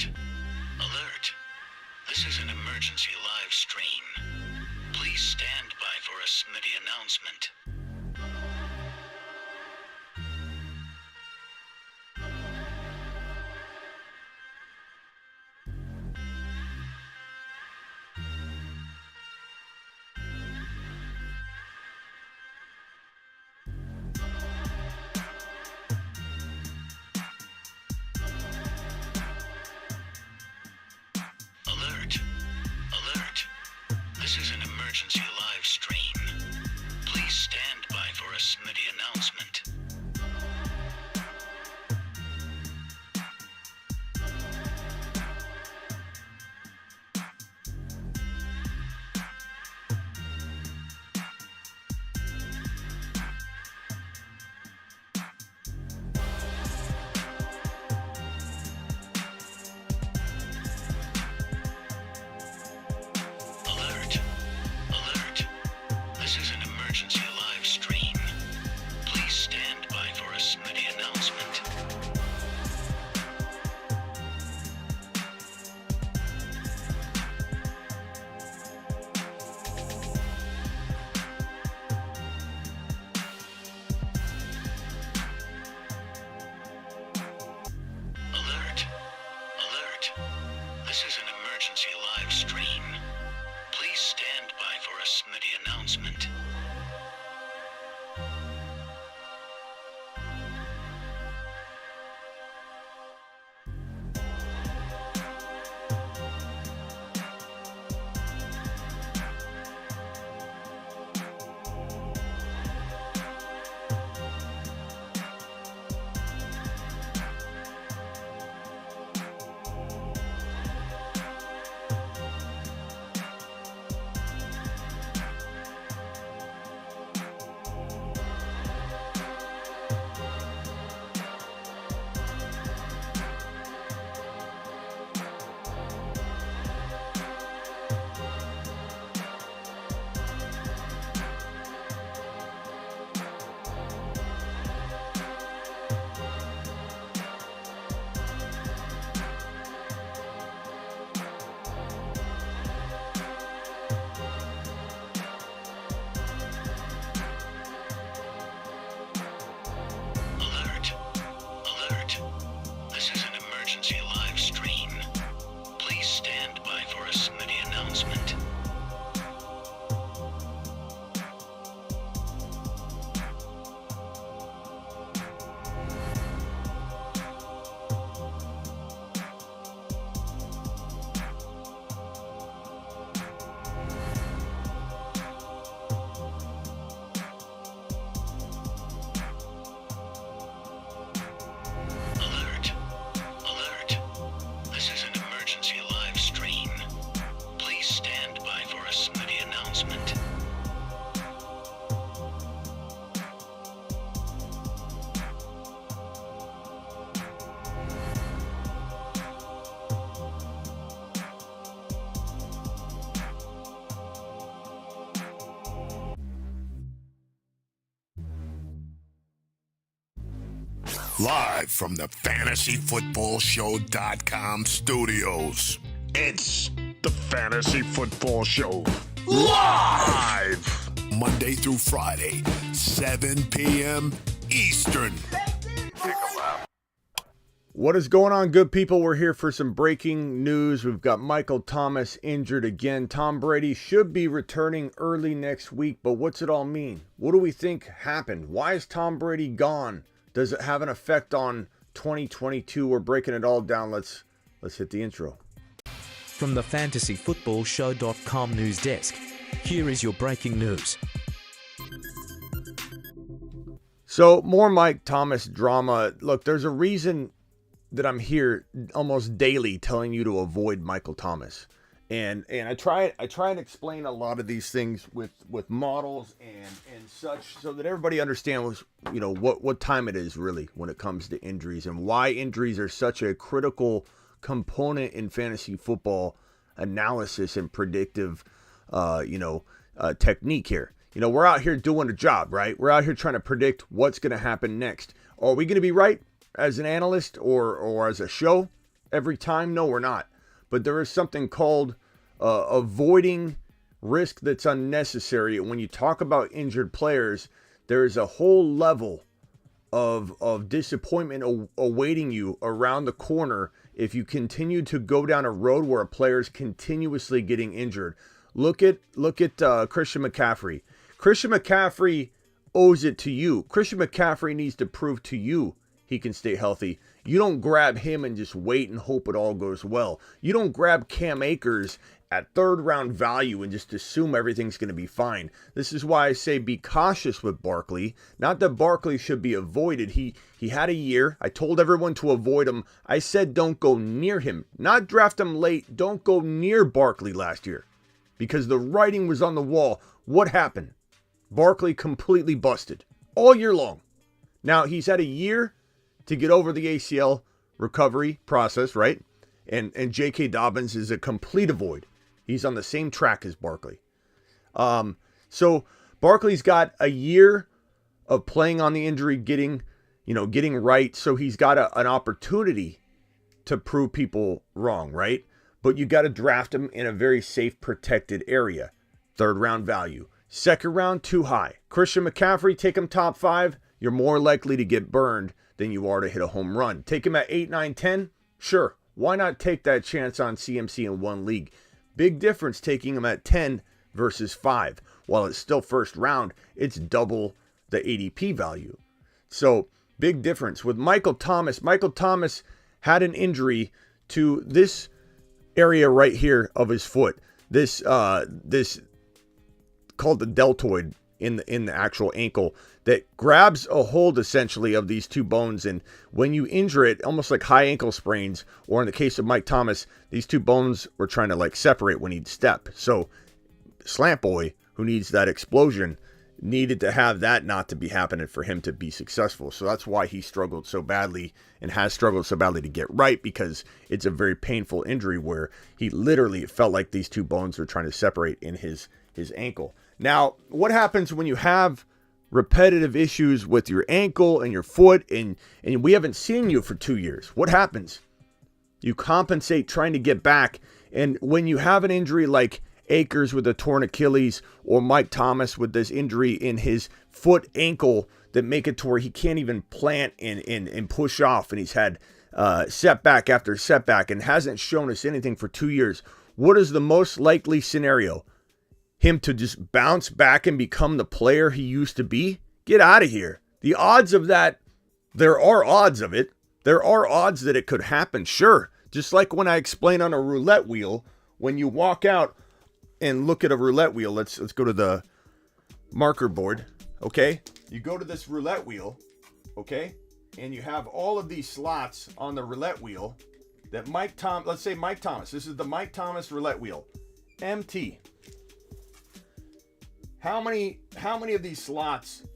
Alert! Alert! This is an emergency live stream. Please stand by for a Smitty announcement. Alert! Alert! This is an emergency live stream. Please stand by for a Smitty announcement. Alert! Alert! This is an emergency live stream. Please stand by for a Smitty announcement. Alert! Alert! This is an emergency live stream. Please stand by for a Smitty announcement. Alert! Alert! This is an emergency live stream. Please stand by for a Smitty announcement. Alert! Alert! This is an emergency live stream. Please stand by for a Smitty announcement. Live from the FantasyFootballShow.com studios. It's the Fantasy Football Show. Live! Monday through Friday, 7 p.m. Eastern. What is going on, good people? We're here for some breaking news. We've got Michael Thomas injured again. Tom Brady should be returning early next week, but what's it all mean? What do we think happened? Why is Tom Brady gone? Does it have an effect on 2022? We're breaking it all down. Let's hit the intro. From the FantasyFootballShow.com news desk, here is your breaking news. So, more Mike Thomas drama. Look, there's a reason that I'm here almost daily telling you to avoid Michael Thomas. And I try and explain a lot of these things with models and such, so that everybody understands, you know, what time it is really when it comes to injuries, and why injuries are such a critical component in fantasy football analysis and predictive technique here. You know, we're out here doing a job, right? We're out here trying to predict what's going to happen next. Are we going to be right as an analyst or as a show? every time? No, we're not. But there is something called avoiding risk that's unnecessary. When you talk about injured players, there is a whole level of disappointment awaiting you around the corner if you continue to go down a road where a player is continuously getting injured. Look at Christian McCaffrey. Christian McCaffrey owes it to you. Christian McCaffrey needs to prove to you he can stay healthy. You don't grab him and just wait and hope it all goes well. You don't grab Cam Akers at third round value and just assume everything's going to be fine. This is why I say be cautious with Barkley. Not that Barkley should be avoided. He had a year. I told everyone to avoid him. I said don't go near him. Not draft him late. Don't go near Barkley last year because the writing was on the wall. What happened? Barkley completely busted all year long. Now he's had a year to get over the ACL recovery process, right? And J.K. Dobbins is a complete avoid. He's on the same track as Barkley. So Barkley's got a year of playing on the injury, getting right. So he's got an opportunity to prove people wrong, right? But you got to draft him in a very safe, protected area. Third round value. Second round, too high. Christian McCaffrey, take him top 5. You're more likely to get burned than you are to hit a home run. Take him at 8, 9, 10. Sure. Why not take that chance on CMC in one league? Big difference taking him at 10 versus 5. While it's still first round, it's double the ADP value. So big difference. With Michael Thomas had an injury to this area right here of his foot. This called the deltoid in the actual ankle that grabs a hold essentially of these two bones, and when you injure it, almost like high ankle sprains, or in the case of Mike Thomas, these two bones were trying to like separate when he'd step. So Slant Boy, who needs that explosion, needed to have that not to be happening for him to be successful. So that's why he struggled so badly and has struggled so badly to get right, because it's a very painful injury where he literally felt like these two bones were trying to separate in his ankle. Now, what happens when you have repetitive issues with your ankle and your foot and we haven't seen you for 2 years? What happens? You compensate trying to get back. And when you have an injury like Akers with a torn Achilles or Mike Thomas with this injury in his foot ankle that make it to where he can't even plant and push off, and he's had setback after setback and hasn't shown us anything for 2 years, what is the most likely scenario? Him to just bounce back and become the player he used to be? Get out of here. The odds of that, there are odds of it. There are odds that it could happen, sure. Just like when I explain on a roulette wheel, when you walk out and look at a roulette wheel, let's go to the marker board, okay? You go to this roulette wheel, okay? And you have all of these slots on the roulette wheel that let's say Mike Thomas. This is the Mike Thomas roulette wheel. MT. How many of these slots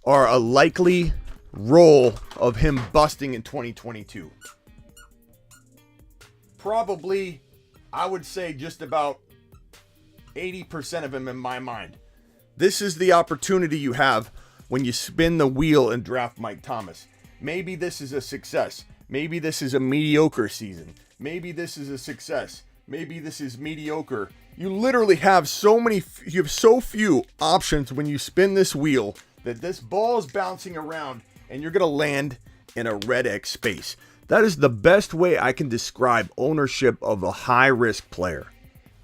are a likely roll of him busting in 2022? Probably, I would say just about 80% of them in my mind. This is the opportunity you have when you spin the wheel and draft Mike Thomas. Maybe this is a success. Maybe this is a mediocre season. Maybe this is a success. Maybe this is mediocre. You literally have so few options when you spin this wheel that this ball is bouncing around and you're going to land in a red X space. That is the best way I can describe ownership of a high-risk player.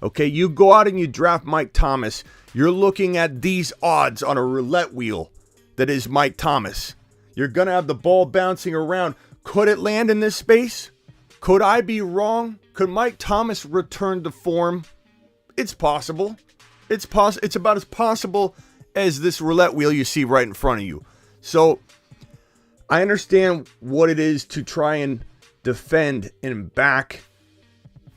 Okay, you go out and you draft Mike Thomas. You're looking at these odds on a roulette wheel that is Mike Thomas. You're going to have the ball bouncing around. Could it land in this space? Could I be wrong? Could Mike Thomas return to form? It's possible. It's about as possible as this roulette wheel you see right in front of you. So I understand what it is to try and defend and back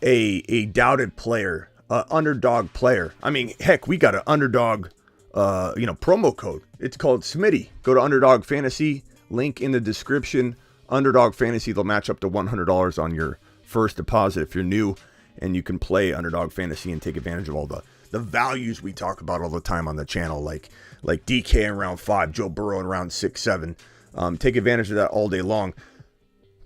a doubted player, an underdog player. I mean, heck, we got an underdog promo code. It's called Smitty. Go to Underdog Fantasy, link in the description. Underdog Fantasy, they'll match up to $100 on your first deposit if you're new, and you can play Underdog Fantasy and take advantage of all the values we talk about all the time on the channel, like DK in round 5, Joe Burrow in round 6, 7. Take advantage of that all day long.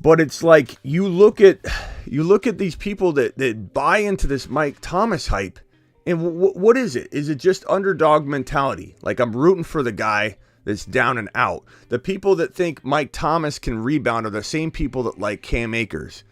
But it's like you look at these people that buy into this Mike Thomas hype, and what is it? Is it just underdog mentality? Like, I'm rooting for the guy that's down and out. The people that think Mike Thomas can rebound are the same people that like Cam Akers.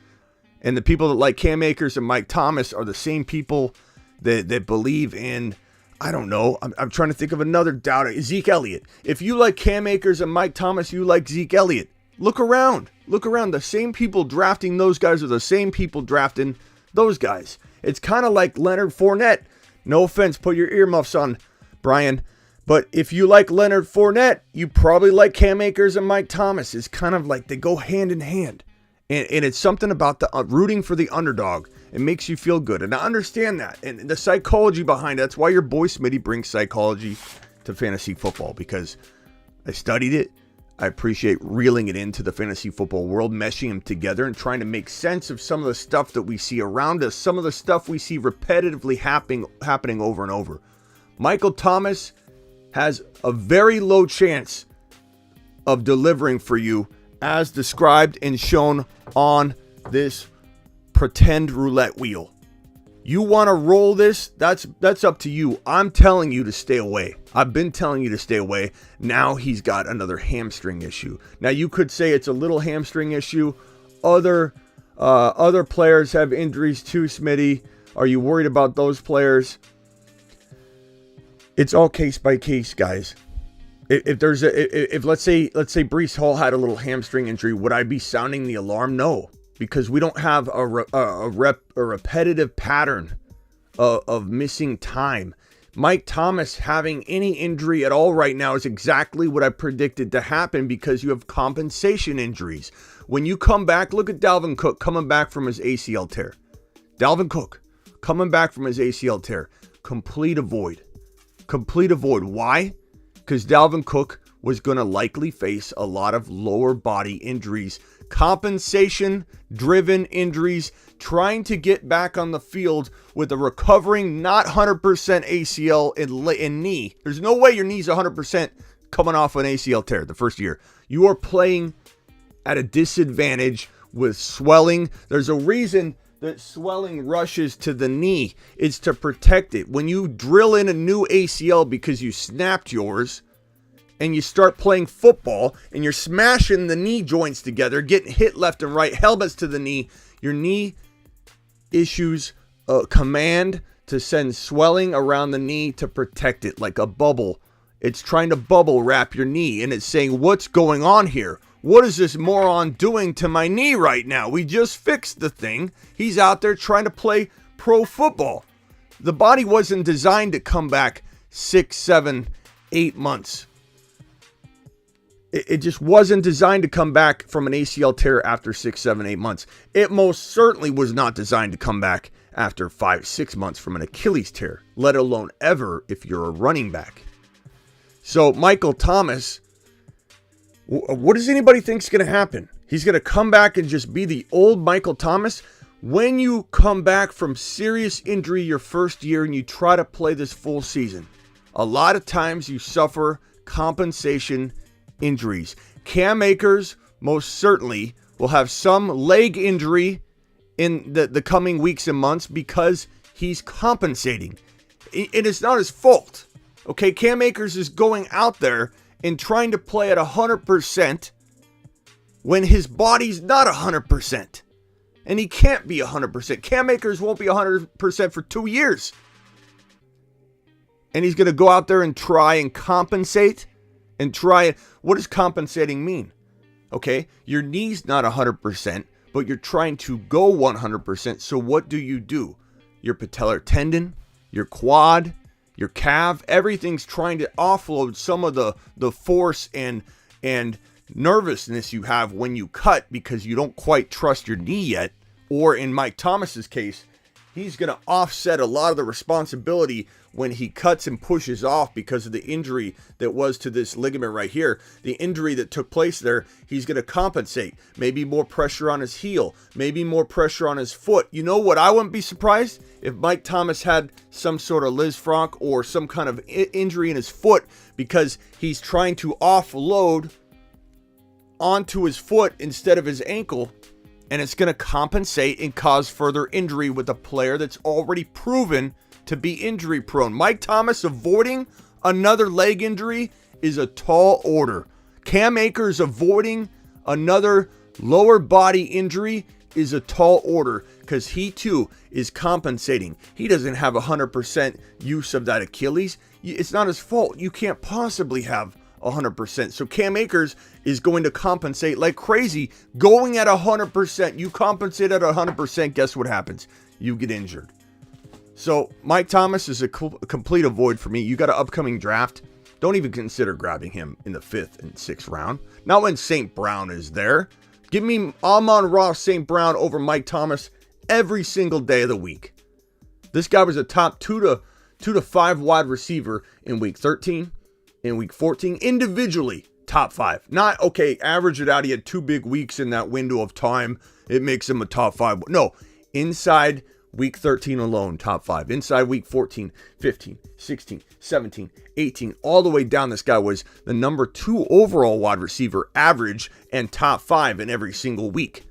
And the people that like Cam Akers and Mike Thomas are the same people that believe in, I don't know, I'm trying to think of another doubter, Zeke Elliott. If you like Cam Akers and Mike Thomas, you like Zeke Elliott. Look around. The same people drafting those guys are the same people drafting those guys. It's kind of like Leonard Fournette. No offense, put your earmuffs on, Brian. But if you like Leonard Fournette, you probably like Cam Akers and Mike Thomas. It's kind of like they go hand in hand. And it's something about the rooting for the underdog. It makes you feel good. And I understand that. And the psychology behind it. That's why your boy Smitty brings psychology to fantasy football. Because I studied it. I appreciate reeling it into the fantasy football world, meshing them together and trying to make sense of some of the stuff that we see around us. Some of the stuff we see repetitively happening over and over. Michael Thomas has a very low chance of delivering for you as described and shown on this pretend roulette wheel. You want to roll this? That's up to you. I'm telling you to stay away. I've been telling you to stay away. Now he's got another hamstring issue. Now you could say it's a little hamstring issue. Other players have injuries too, Smitty. Are you worried about those players? It's all case by case, guys. If let's say Breece Hall had a little hamstring injury, would I be sounding the alarm? No, because we don't have a repetitive pattern of missing time. Mike Thomas having any injury at all right now is exactly what I predicted to happen because you have compensation injuries. When you come back, look at Dalvin Cook coming back from his ACL tear. Dalvin Cook coming back from his ACL tear. Complete avoid. Why? Because Dalvin Cook was going to likely face a lot of lower body injuries, compensation-driven injuries, trying to get back on the field with a recovering not 100% ACL and knee. There's no way your knee's 100% coming off an ACL tear the first year. You are playing at a disadvantage with swelling. There's a reason that swelling rushes to the knee. It's to protect it. When you drill in a new ACL because you snapped yours and you start playing football and you're smashing the knee joints together, getting hit left and right, helmets to the knee, your knee issues a command to send swelling around the knee to protect it like a bubble. It's trying to bubble wrap your knee and it's saying, what's going on here? What is this moron doing to my knee right now? We just fixed the thing. He's out there trying to play pro football. The body wasn't designed to come back 6, 7, 8 months. It just wasn't designed to come back from an ACL tear after 6, 7, 8 months. It most certainly was not designed to come back after 5, 6 months from an Achilles tear, let alone ever if you're a running back. So Michael Thomas, what does anybody think is going to happen? He's going to come back and just be the old Michael Thomas? When you come back from serious injury your first year and you try to play this full season, a lot of times you suffer compensation injuries. Cam Akers most certainly will have some leg injury in the coming weeks and months because he's compensating. It is not his fault. Okay, Cam Akers is going out there and trying to play at 100% when his body's not 100%. And he can't be 100%. Cam Akers won't be 100% for 2 years. And he's going to go out there and try and compensate and try. What does compensating mean? Okay, your knee's not 100%, but you're trying to go 100%. So what do? Your patellar tendon, your quad, your calf, everything's trying to offload some of the force and nervousness you have when you cut because you don't quite trust your knee yet. Or in Mike Thomas's case, he's going to offset a lot of the responsibility when he cuts and pushes off because of the injury that was to this ligament right here. The injury that took place there, he's going to compensate. Maybe more pressure on his heel, maybe more pressure on his foot. You know what? I wouldn't be surprised if Mike Thomas had some sort of Liz Frank or some kind of injury in his foot because he's trying to offload onto his foot instead of his ankle, and it's going to compensate and cause further injury with a player that's already proven to be injury prone. Mike Thomas avoiding another leg injury is a tall order. Cam Akers avoiding another lower body injury is a tall order because he too is compensating. He doesn't have 100% use of that Achilles. It's not his fault. You can't possibly have 100%. So Cam Akers is going to compensate like crazy. Going at 100%, you compensate at 100%, guess what happens? You get injured. So Mike Thomas is a complete avoid for me. You got an upcoming draft. Don't even consider grabbing him in the 5th and 6th round. Not when St. Brown is there. Give me Amon-Ra St. Brown over Mike Thomas every single day of the week. This guy was a top 2 to 5 wide receiver in week 13, in week 14, individually top 5. Not, okay, average it out. He had 2 big weeks in that window of time. It makes him a top 5. No, inside week 13 alone, top 5. Inside week 14, 15, 16, 17, 18, all the way down, this guy was the number 2 overall wide receiver average and top 5 in every single week.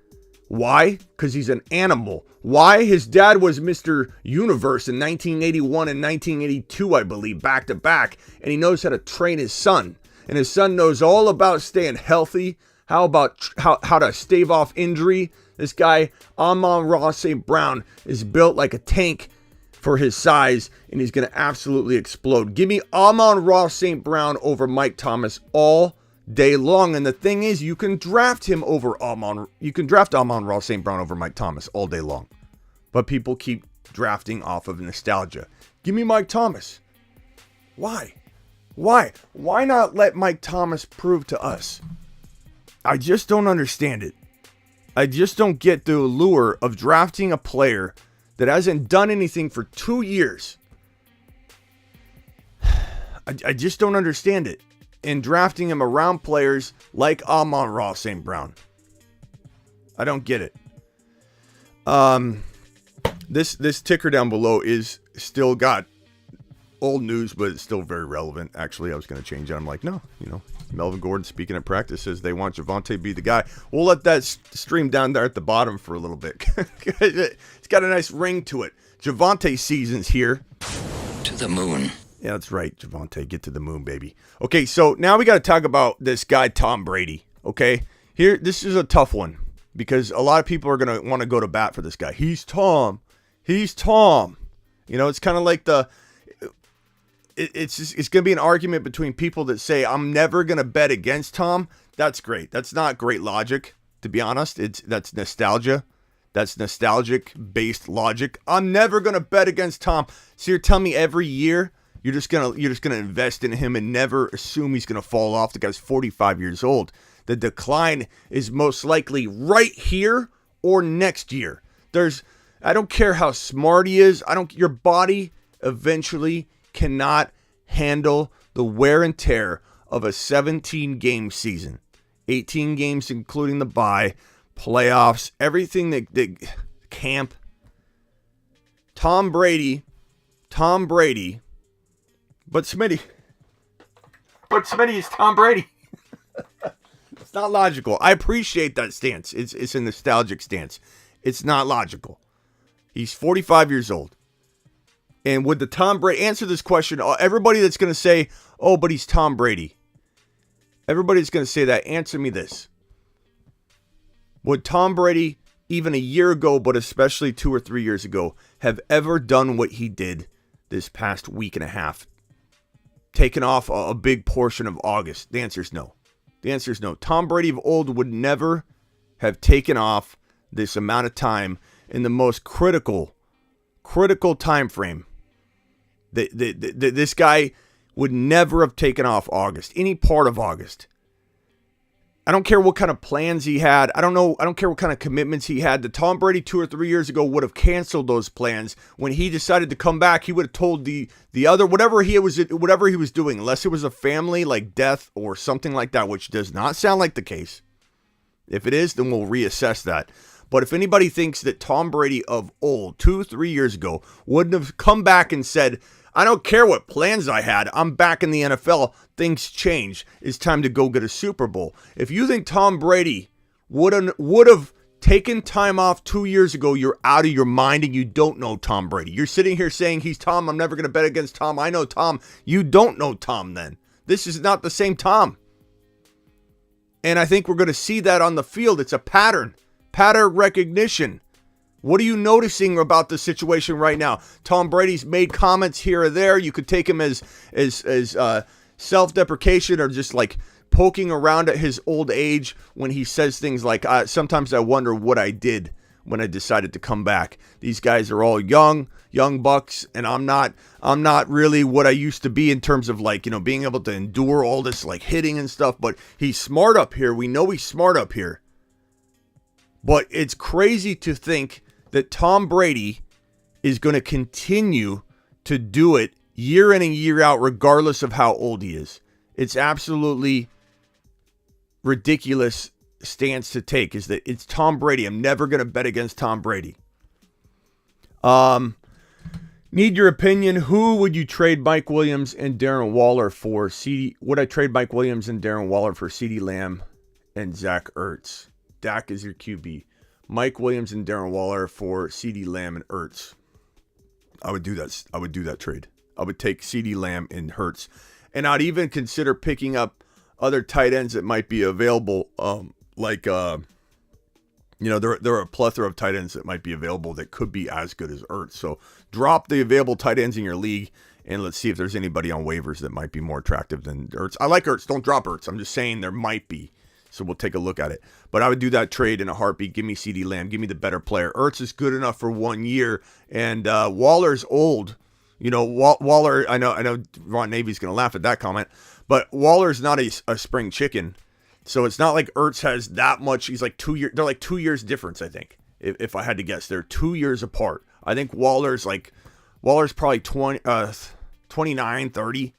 Why? Because he's an animal. Why? His dad was Mr. Universe in 1981 and 1982, I believe, back to back, and he knows how to train his son. And his son knows all about staying healthy, how to stave off injury. This guy, Amon-Ra St. Brown, is built like a tank for his size, and he's going to absolutely explode. Give me Amon-Ra St. Brown over Mike Thomas all day long. And the thing is, you can draft him over Amon-Ra St. Brown over Mike Thomas all day long. But people keep drafting off of nostalgia. Give me Mike Thomas. Why? Why not let Mike Thomas prove to us? I just don't understand it. I just don't get the allure of drafting a player that hasn't done anything for 2 years. I just don't understand it. And drafting him around players like Amon-Ra St. Brown. I don't get it. This ticker down below is still got old news, but it's still very relevant. Actually, I was going to change it. I'm like, no, Melvin Gordon speaking at practice says they want Javonte to be the guy. We'll let that stream down there at the bottom for a little bit. It's got a nice ring to it. Javonte season's here. To the moon. Yeah, that's right, Javonte. Get to the moon, baby. Okay, so now we got to talk about this guy, Tom Brady. Okay, this is a tough one because a lot of people are going to want to go to bat for this guy. He's Tom. It's kind of like it's going to be an argument between people that say, I'm never going to bet against Tom. That's great. That's not great logic, to be honest. That's nostalgia. That's nostalgic-based logic. I'm never going to bet against Tom. So you're telling me every year you're just gonna invest in him and never assume he's going to fall off? The guy's 45 years old. The decline is most likely right here or next year. I don't care how smart he is. Your body eventually cannot handle the wear and tear of a 17-game season. 18 games including the bye, playoffs, everything that camp. Tom Brady, but Smitty is Tom Brady. It's not logical. I appreciate that stance. It's a nostalgic stance. It's not logical. He's 45 years old. And would the Tom Brady answer this question? Everybody that's going to say, oh, but he's Tom Brady. Everybody's going to say that. Answer me this. Would Tom Brady, even a year ago, but especially 2 or 3 years ago, have ever done what he did this past week and a half? Taken off a big portion of August? The answer is no. The answer is no. Tom Brady of old would never have taken off this amount of time in the most critical time frame. This guy would never have taken off August, any part of August. I don't care what kind of plans he had. I don't care what kind of commitments he had. The Tom Brady 2 or 3 years ago would have canceled those plans. When he decided to come back, he would have told the other, whatever he was doing, unless it was a family like death or something like that, which does not sound like the case. If it is, then we'll reassess that. But if anybody thinks that Tom Brady of old, 2-3 years ago, wouldn't have come back and said, I don't care what plans I had, I'm back in the NFL, things change, it's time to go get a Super Bowl. If you think Tom Brady would have taken time off 2 years ago, you're out of your mind and you don't know Tom Brady. You're sitting here saying he's Tom, I'm never going to bet against Tom, I know Tom. You don't know Tom then. This is not the same Tom. And I think we're going to see that on the field. It's a pattern recognition. What are you noticing about the situation right now? Tom Brady's made comments here or there. You could take him as self-deprecation or just like poking around at his old age when he says things like, sometimes I wonder what I did when I decided to come back. These guys are all young bucks, and I'm not really what I used to be in terms of like, being able to endure all this like hitting and stuff, but he's smart up here. We know he's smart up here. But it's crazy to think that Tom Brady is going to continue to do it year in and year out, regardless of how old he is. It's absolutely ridiculous stance to take, is that it's Tom Brady. I'm never going to bet against Tom Brady. Need your opinion. Who would you trade Mike Williams and Darren Waller for? Would I trade Mike Williams and Darren Waller for CeeDee Lamb and Zach Ertz? Dak is your QB. Mike Williams and Darren Waller for CeeDee Lamb and Ertz. I would do that. I would do that trade. I would take CeeDee Lamb and Hurts. And I'd even consider picking up other tight ends that might be available. There are a plethora of tight ends that might be available that could be as good as Ertz. So drop the available tight ends in your league and let's see if there's anybody on waivers that might be more attractive than Ertz. I like Ertz. Don't drop Ertz. I'm just saying there might be. So we'll take a look at it. But I would do that trade in a heartbeat. Give me CeeDee Lamb. Give me the better player. Ertz is good enough for 1 year. And Waller's old. Waller, I know Ron Navy's going to laugh at that comment. But Waller's not a spring chicken. So it's not like Ertz has that much. He's like 2 years. They're like 2 years difference, I think. If I had to guess. They're 2 years apart. I think Waller's probably 29, 30.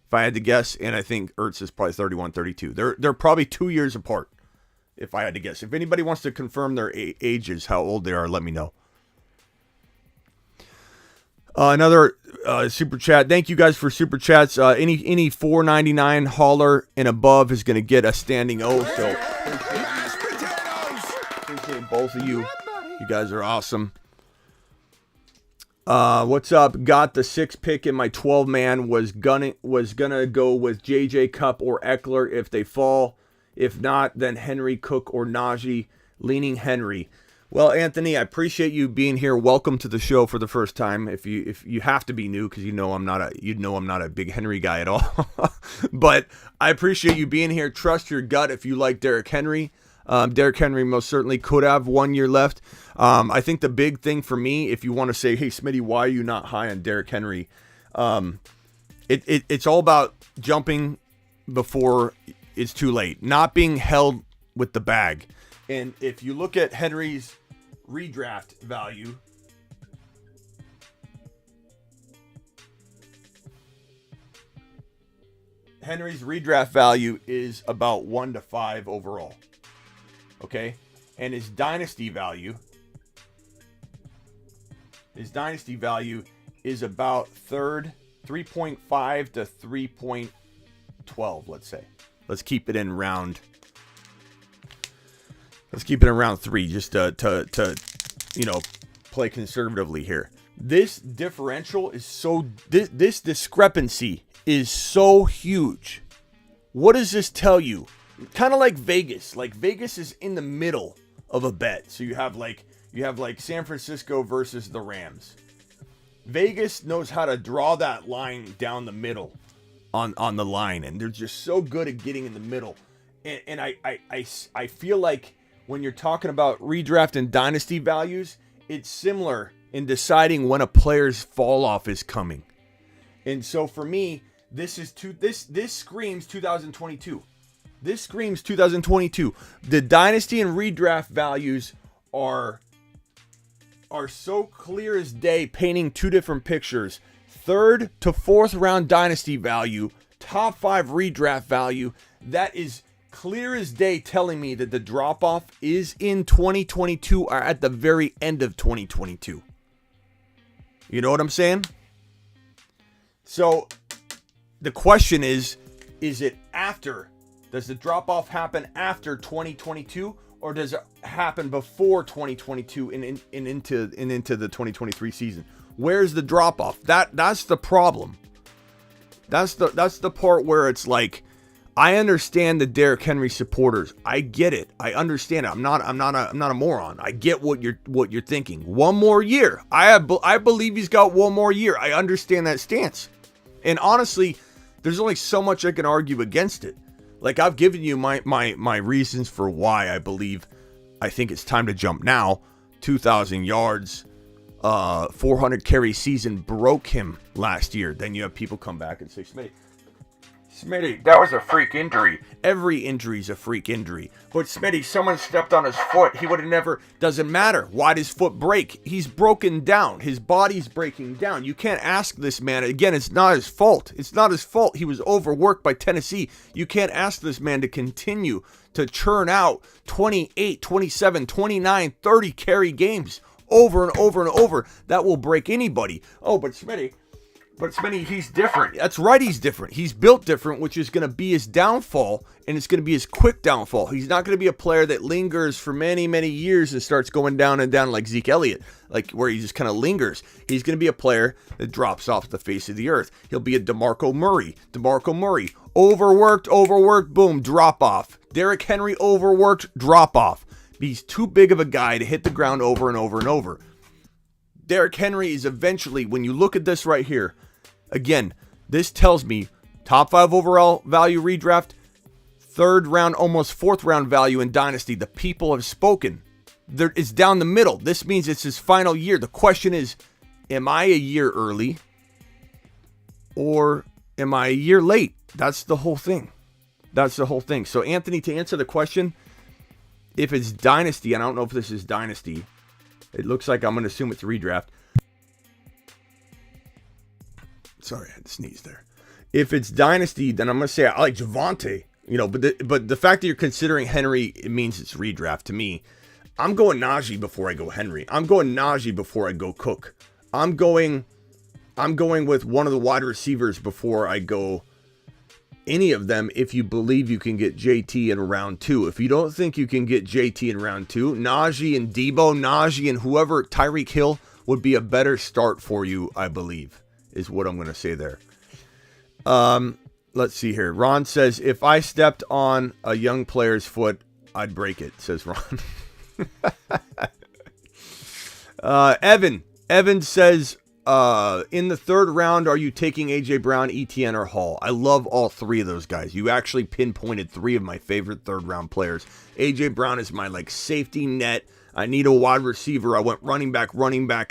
If I had to guess, and I think Ertz is probably 31, 32. They're probably 2 years apart, if I had to guess. If anybody wants to confirm their ages, how old they are, let me know. Another super chat. Thank you guys for super chats. Any $4.99 hauler and above is going to get a standing O. So appreciate both of you. You guys are awesome. What's up? Got the 6th pick in my 12-man. Was gonna go with JJ Cup or Eckler if they fall. If not, then Henry, Cook, or Najee. Leaning Henry. Well, Anthony, I appreciate you being here. Welcome to the show for the first time. If you have to be new, because I'm not a big Henry guy at all. But I appreciate you being here. Trust your gut if you like Derrick Henry. Derrick Henry most certainly could have 1 year left. I think the big thing for me, if you want to say, hey, Smitty, why are you not high on Derrick Henry? It's all about jumping before it's too late, not being held with the bag. And if you look at Henry's redraft value, is about 1 to 5 overall. Okay, and his dynasty value is about 3.5 to 3.12, let's say. Let's keep it in round. Let's keep it around 3 just to play conservatively here. This differential is this discrepancy is so huge. What does this tell you? Kind of like Vegas. Like Vegas is in the middle of a bet. So you have like San Francisco versus the Rams. Vegas knows how to draw that line down the middle on the line, and they're just so good at getting in the middle. And I feel like when you're talking about redraft and dynasty values, it's similar in deciding when a player's fall off is coming. And so for me, this screams 2022. This screams 2022. The dynasty and redraft values are so clear as day, painting two different pictures. 3rd to 4th round dynasty value, top 5 redraft value. That is clear as day telling me that the drop-off is in 2022 or at the very end of 2022. You know what I'm saying? So the question is it after? Does the drop-off happen after 2022, or does it happen before 2022 and into the 2023 season? Where's the drop-off? That's the problem. That's the part where it's like, I understand the Derrick Henry supporters. I get it. I understand it. I'm not a moron. I get what you're thinking. One more year. I believe he's got one more year. I understand that stance. And honestly, there's only so much I can argue against it. Like, I've given you my reasons for why I think it's time to jump now. 2,000 yards, 400 carry season broke him last year. Then you have people come back and say, Smitty, that was a freak injury. Every injury's a freak injury. But Smitty, someone stepped on his foot. He would have never... Doesn't matter. Why'd his foot break? He's broken down. His body's breaking down. You can't ask this man. Again, it's not his fault. It's not his fault. He was overworked by Tennessee. You can't ask this man to continue to churn out 28, 27, 29, 30 carry games over and over and over. That will break anybody. Oh, but Smitty, he's different. That's right, he's different. He's built different, which is going to be his downfall, and it's going to be his quick downfall. He's not going to be a player that lingers for many, many years and starts going down and down like Zeke Elliott, like where he just kind of lingers. He's going to be a player that drops off the face of the earth. He'll be a DeMarco Murray. Overworked, boom, drop off. Derrick Henry, overworked, drop off. He's too big of a guy to hit the ground over and over and over. Derrick Henry is eventually, when you look at this right here, again, this tells me top 5 overall value redraft, 3rd round, almost 4th round value in Dynasty. The people have spoken. It's down the middle. This means it's his final year. The question is, am I a year early or am I a year late? That's the whole thing. So, Anthony, to answer the question, if it's Dynasty, and I don't know if this is Dynasty, it looks like I'm going to assume it's redraft. Sorry, I had to sneeze there. If it's Dynasty, then I'm going to say I like Javonte. But the fact that you're considering Henry, it means it's redraft to me. I'm going Najee before I go Henry. I'm going Najee before I go Cook. I'm going with one of the wide receivers before I go any of them, if you believe you can get JT in round 2. If you don't think you can get JT in round 2, Najee and Debo, Najee and whoever, Tyreek Hill would be a better start for you, I believe, is what I'm going to say there. Let's see here. Ron says, if I stepped on a young player's foot, I'd break it, says Ron. Evan says, in the 3rd round, are you taking AJ Brown, ETN, or Hall? I love all 3 of those guys. You actually pinpointed 3 of my favorite 3rd round players. AJ Brown is my safety net. I need a wide receiver. I went running back,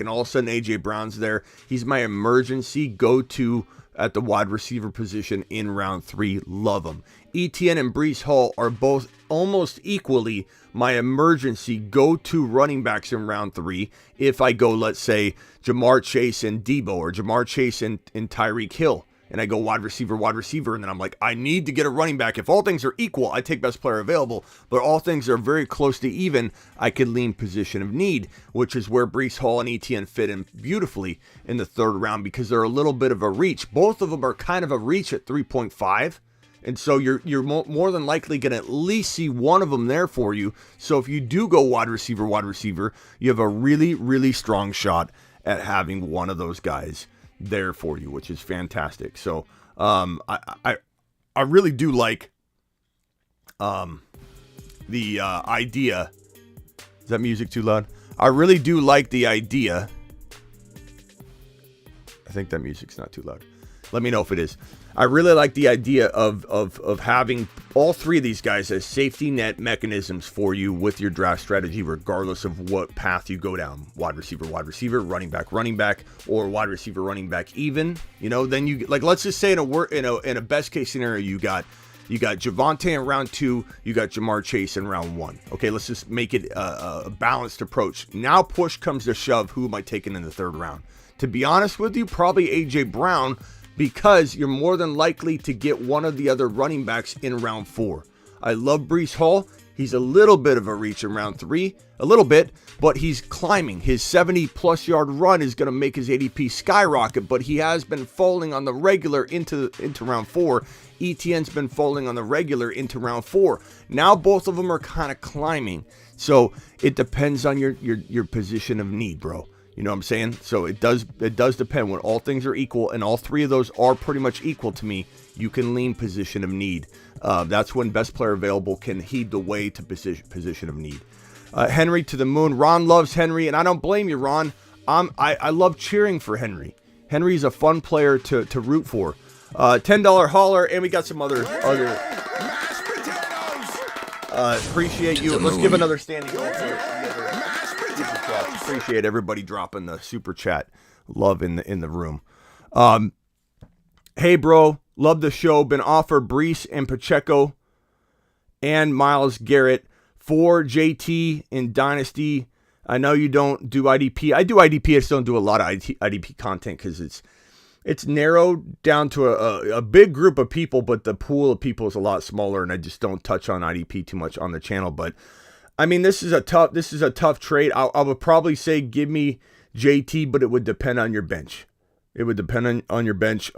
and all of a sudden AJ Brown's there. He's my emergency go-to at the wide receiver position in round 3. Love him. ETN and Breece Hall are both almost equally my emergency go-to running backs in round 3. If I go, let's say, Jamar Chase and Debo, or Jamar Chase and Tyreek Hill, and I go wide receiver, and then I'm like, I need to get a running back. If all things are equal, I take best player available, but all things are very close to even, I could lean position of need, which is where Breece Hall and ETN fit in beautifully in the 3rd round, because they're a little bit of a reach. Both of them are kind of a reach at 3.5. And so you're more than likely going to at least see one of them there for you. So if you do go wide receiver, you have a really, really strong shot at having one of those guys there for you, which is fantastic. So I really do like the idea. Is that music too loud? I really do like the idea. I think that music's not too loud. Let me know if it is. I really like the idea of having all 3 of these guys as safety net mechanisms for you with your draft strategy, regardless of what path you go down. Wide receiver, running back, or wide receiver, running back even. Then you, let's just say in a best case scenario, you got Javonte in round 2, you got Jamar Chase in round 1. Okay, let's just make it a balanced approach. Now push comes to shove, who am I taking in the 3rd round? To be honest with you, probably AJ Brown, because you're more than likely to get one of the other running backs in round 4. I love Breece Hall. He's a little bit of a reach in round 3, a little bit, but he's climbing. His 70-plus yard run is going to make his ADP skyrocket, but he has been falling on the regular into round 4. ETN's been falling on the regular into round 4. Now both of them are kind of climbing, so it depends on your position of need, bro. You know what I'm saying? So it does depend. When all things are equal, and all 3 of those are pretty much equal to me, you can lean position of need. That's when best player available can heed the way to position of need. Henry to the moon. Ron loves Henry, and I don't blame you, Ron. I love cheering for Henry. Henry's a fun player to root for. $10 holler, and we got some other. Appreciate you. Let's give another standing ovation. Appreciate everybody dropping the super chat. Love in the room. Hey, bro. Love the show. Been offered Breece and Pacheco and Myles Garrett for JT in Dynasty. I know you don't do IDP. I do IDP. I still don't do a lot of IDP content because it's narrowed down to a big group of people, but the pool of people is a lot smaller, and I just don't touch on IDP too much on the channel. But I mean, this is a tough trade. I would probably say give me JT, but it would depend on your bench. It would depend on your bench.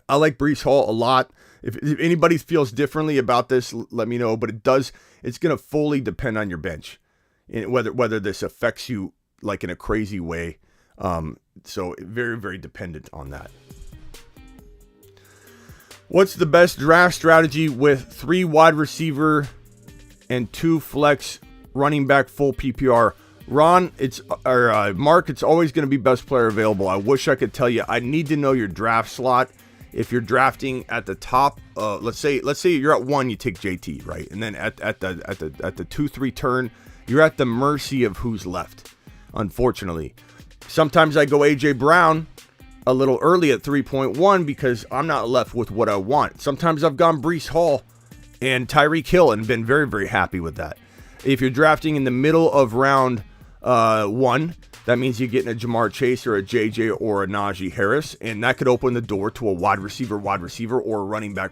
I like Breece Hall a lot. If anybody feels differently about this, let me know. But it's going to fully depend on your bench, and whether this affects you like in a crazy way. So very, very dependent on that. What's the best draft strategy with 3 wide receiver and 2 flex running back full PPR? Ron, Mark, it's always going to be best player available. I wish I could tell you. I need to know your draft slot. If you're drafting at the top, let's say you're at 1, you take JT, right? And then at the 2-3 turn, you're at the mercy of who's left, unfortunately. Sometimes I go AJ Brown a little early at 3.1 because I'm not left with what I want. Sometimes I've gone Breece Hall and Tyreek Hill and been very, very happy with that. If you're drafting in the middle of round 1, that means you're getting a Jamar Chase or a JJ or a Najee Harris, and that could open the door to a wide receiver or a running back.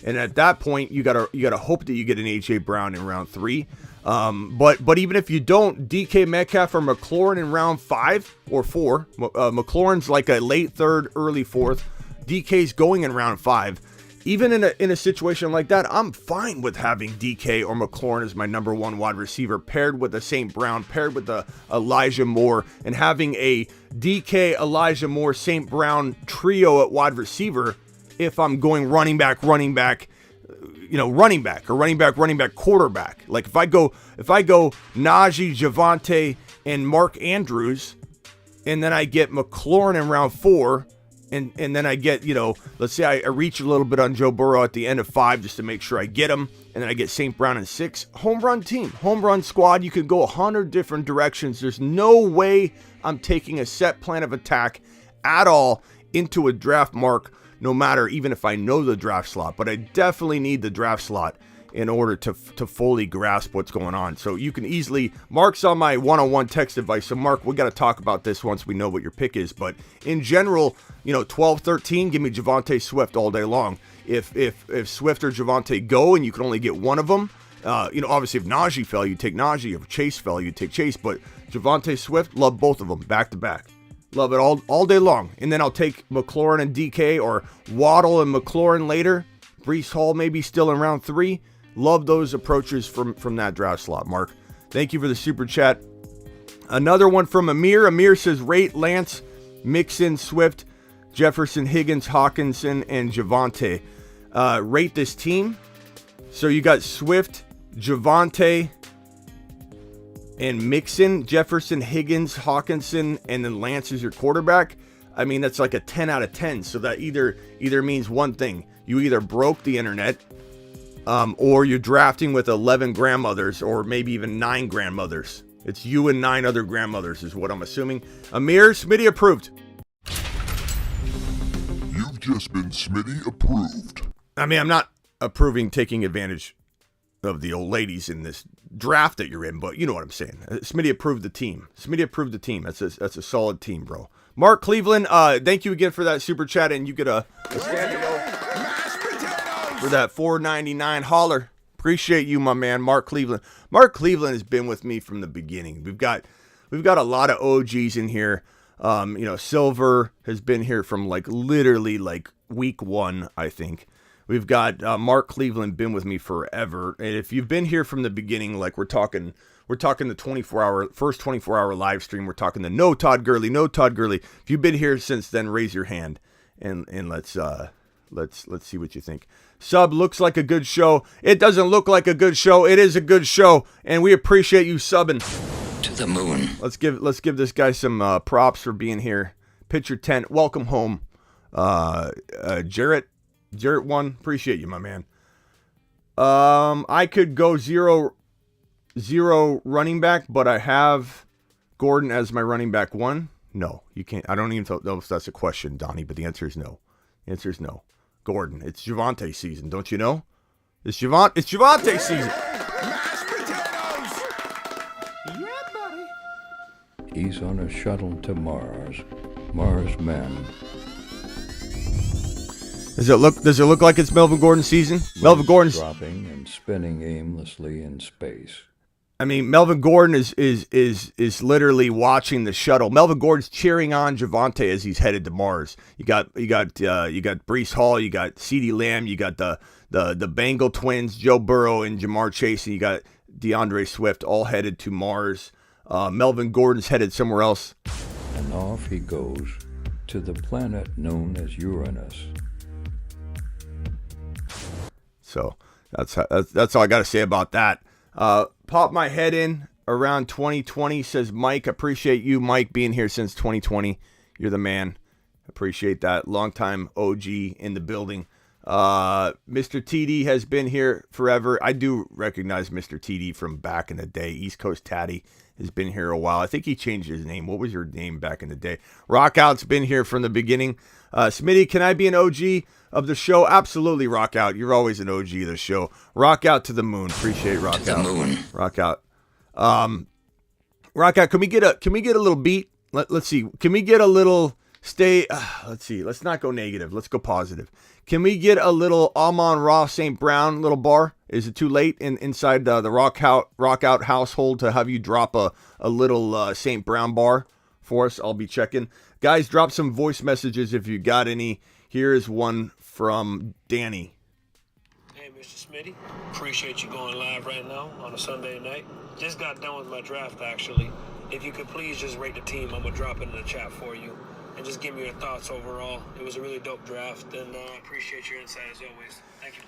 And at that point, you gotta hope that you get an AJ Brown in round 3. But even if you don't, DK Metcalf or McLaurin in round 5 or 4, McLaurin's like a late 3rd, early 4th. DK's going in round 5. Even in a situation like that, I'm fine with having DK or McLaurin as my number 1 wide receiver, paired with a St. Brown, paired with a Elijah Moore, and having a DK, Elijah Moore, St. Brown trio at wide receiver. If I'm going running back, running back, quarterback. Like if I go Najee, Javonte, and Mark Andrews, and then I get McLaurin in round 4. And then I get, let's say I reach a little bit on Joe Burrow at the end of 5 just to make sure I get him. And then I get St. Brown in 6. Home run team, home run squad. You could go 100 different directions. There's no way I'm taking a set plan of attack at all into a draft, Mark, no matter even if I know the draft slot. But I definitely need the draft slot in order to fully grasp what's going on. So you can easily, Mark's on my one-on-one text device. So Mark, we got to talk about this once we know what your pick is. But in general, 12, 13, give me Javonte Swift all day long. If Swift or Javonte go and you can only get one of them, obviously if Najee fell, you take Najee. If Chase fell, you take Chase. But Javonte Swift, love both of them back to back. Love it all day long. And then I'll take McLaurin and DK or Waddle and McLaurin later. Breece Hall maybe still in round 3. Love those approaches from that draft slot, Mark. Thank you for the super chat. Another one from Amir. Amir says, rate Lance, Mixon, Swift, Jefferson, Higgins, Hawkinson, and Javonte. Rate this team. So you got Swift, Javonte, and Mixon, Jefferson, Higgins, Hawkinson, and then Lance is your quarterback. I mean, that's like a 10 out of 10. So that either means one thing. You either broke the internet, or you're drafting with 11 grandmothers, or maybe even 9 grandmothers. It's you and 9 other grandmothers is what I'm assuming. Amir, Smitty approved. You've just been Smitty approved. I mean, I'm not approving taking advantage of the old ladies in this draft that you're in, but you know what I'm saying. Smitty approved the team. Smitty approved the team. That's a solid team, bro. Mark Cleveland, thank you again for that super chat, and you get a standing ovation. for that $4.99 holler. Appreciate you, my man, Mark Cleveland. Mark Cleveland has been with me from the beginning. We've got a lot of OGs in here. Silver has been here from literally week one, I think. We've got Mark Cleveland been with me forever. And if you've been here from the beginning, we're talking the first 24-hour live stream. We're talking the no Todd Gurley. If you've been here since then, raise your hand and let's see what you think. Sub looks like a good show. It doesn't look like a good show. It is a good show, and we appreciate you subbing. To the moon. Let's give this guy some props for being here. Pitcher 10, welcome home. Jarrett 1, appreciate you, my man. I could go zero running back, but I have Gordon as my running back 1. No, you can't. I don't even know if that's a question, Donnie, but the answer is no. The answer is no. Gordon, it's Javonte season, don't you know? It's Javonte season. Mashed potatoes! Yeah, buddy. He's on a shuttle to Mars. Mars men. Does it look like it's Melvin Gordon season? Melvin Gordon's dropping and spinning aimlessly in space. I mean, Melvin Gordon is literally watching the shuttle. Melvin Gordon's cheering on Javonte as he's headed to Mars. You got Breece Hall, you got CeeDee Lamb, you got the Bengal twins, Joe Burrow and Jamar Chase, and you got DeAndre Swift, all headed to Mars. Melvin Gordon's headed somewhere else. And off he goes to the planet known as Uranus. So that's all I got to say about that. Pop my head in around 2020, says Mike. Appreciate you, Mike, being here since 2020. You're the man. Appreciate that. Longtime OG in the building. Mr. TD has been here forever. I do recognize Mr. TD from back in the day. East Coast Tatty has been here a while. I think he changed his name. What was your name back in the day? Rockout's been here from the beginning. Smitty, can I be an OG of the show? Absolutely, Rock Out. You're always an OG of the show. Rock Out to the moon. Appreciate Rock Out. To the moon. Rock Out. Rock Out. Can we get a little beat? Let's see. Can we get a little let's see. Let's not go negative. Let's go positive. Can we get a little Amon-Ra St. Brown little bar? Is it too late inside the Rock Out household to have you drop a little St. Brown bar for us? I'll be checking. Guys, drop some voice messages if you got any. Here is one from Danny. Hey, Mr. Smitty. Appreciate you going live right now on a Sunday night. Just got done with my draft, actually. If you could please just rate the team, I'm going to drop it in the chat for you. And just give me your thoughts overall. It was a really dope draft, and I appreciate your insight as always. Thank you.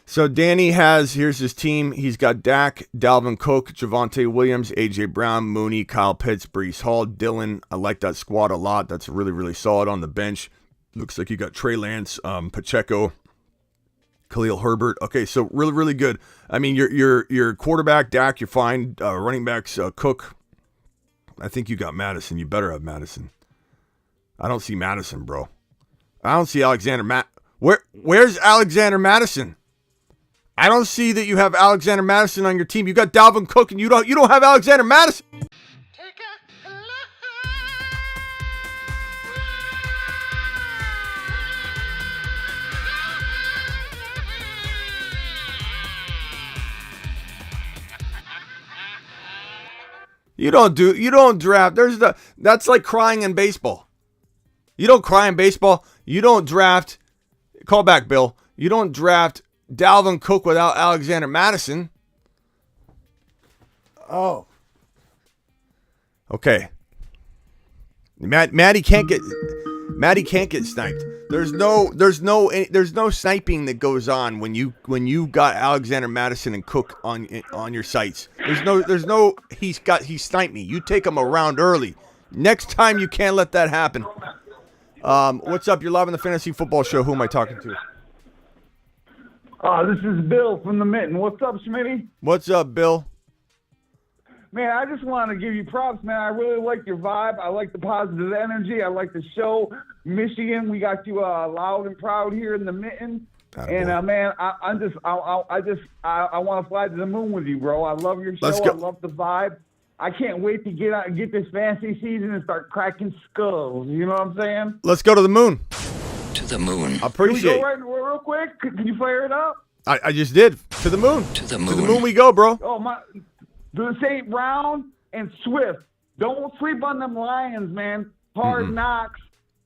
So Danny here's his team. He's got Dak, Dalvin Cook, Javonte Williams, A.J. Brown, Mooney, Kyle Pitts, Breece Hall, Dylan. I like that squad a lot. That's really, really solid on the bench. Looks like you got Trey Lance, Pacheco, Khalil Herbert. Okay, so really, really good. I mean, your quarterback, Dak, you're fine. Running backs, Cook. I think you got Madison. You better have Madison. I don't see Madison, bro. I don't see Alexander Where's Alexander Madison? I don't see that you have Alexander Madison on your team. You got Dalvin Cook and you don't have Alexander Madison. You don't draft. That's like crying in baseball. You don't cry in baseball. You don't draft. Call back, Bill. You don't draft Dalvin Cook without Alexander Madison. Oh. Okay. Maddie can't get sniped. There's no sniping that goes on when you got Alexander Madison and Cook on your sites. There's no he sniped me. You take him around early. Next time you can't let that happen. What's up? You're live on the Fantasy Football Show. Who am I talking to? This is Bill from the Mitten. What's up, Smitty? What's up, Bill? Man, I just want to give you props, man. I really like your vibe. I like the positive energy. I like the show. Michigan, we got you loud and proud here in the Mitten. And man, I want to fly to the moon with you, bro. I love your show. I love the vibe. I can't wait to get this fantasy season and start cracking skulls. You know what I'm saying? Let's go to the moon. To the moon. I appreciate it. Real quick? Can you fire it up? I just did. To the moon. To the moon. To the moon we go, bro. Oh, the St. Brown and Swift. Don't sleep on them Lions, man. Hard knocks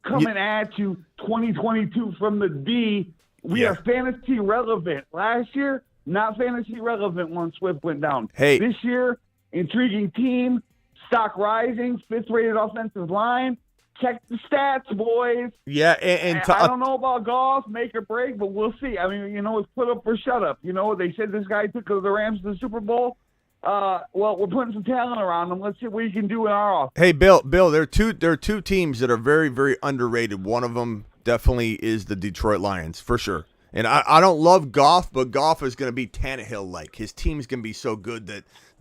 coming at you 2022 from the D. We are fantasy relevant. Last year, not fantasy relevant when Swift went down. Hey. This year, intriguing team, stock rising, 5th rated offensive line. Check the stats, boys. Yeah, I don't know about golf, make or break, but we'll see. I mean, it's put up or shut up. They said this guy took the Rams to the Super Bowl. Well, we're putting some talent around him. Let's see what he can do in our offense. Hey, Bill, there are two teams that are very, very underrated. One of them definitely is the Detroit Lions, for sure. And I don't love Goff, but Goff is going to be Tannehill-like. His team's going to be so good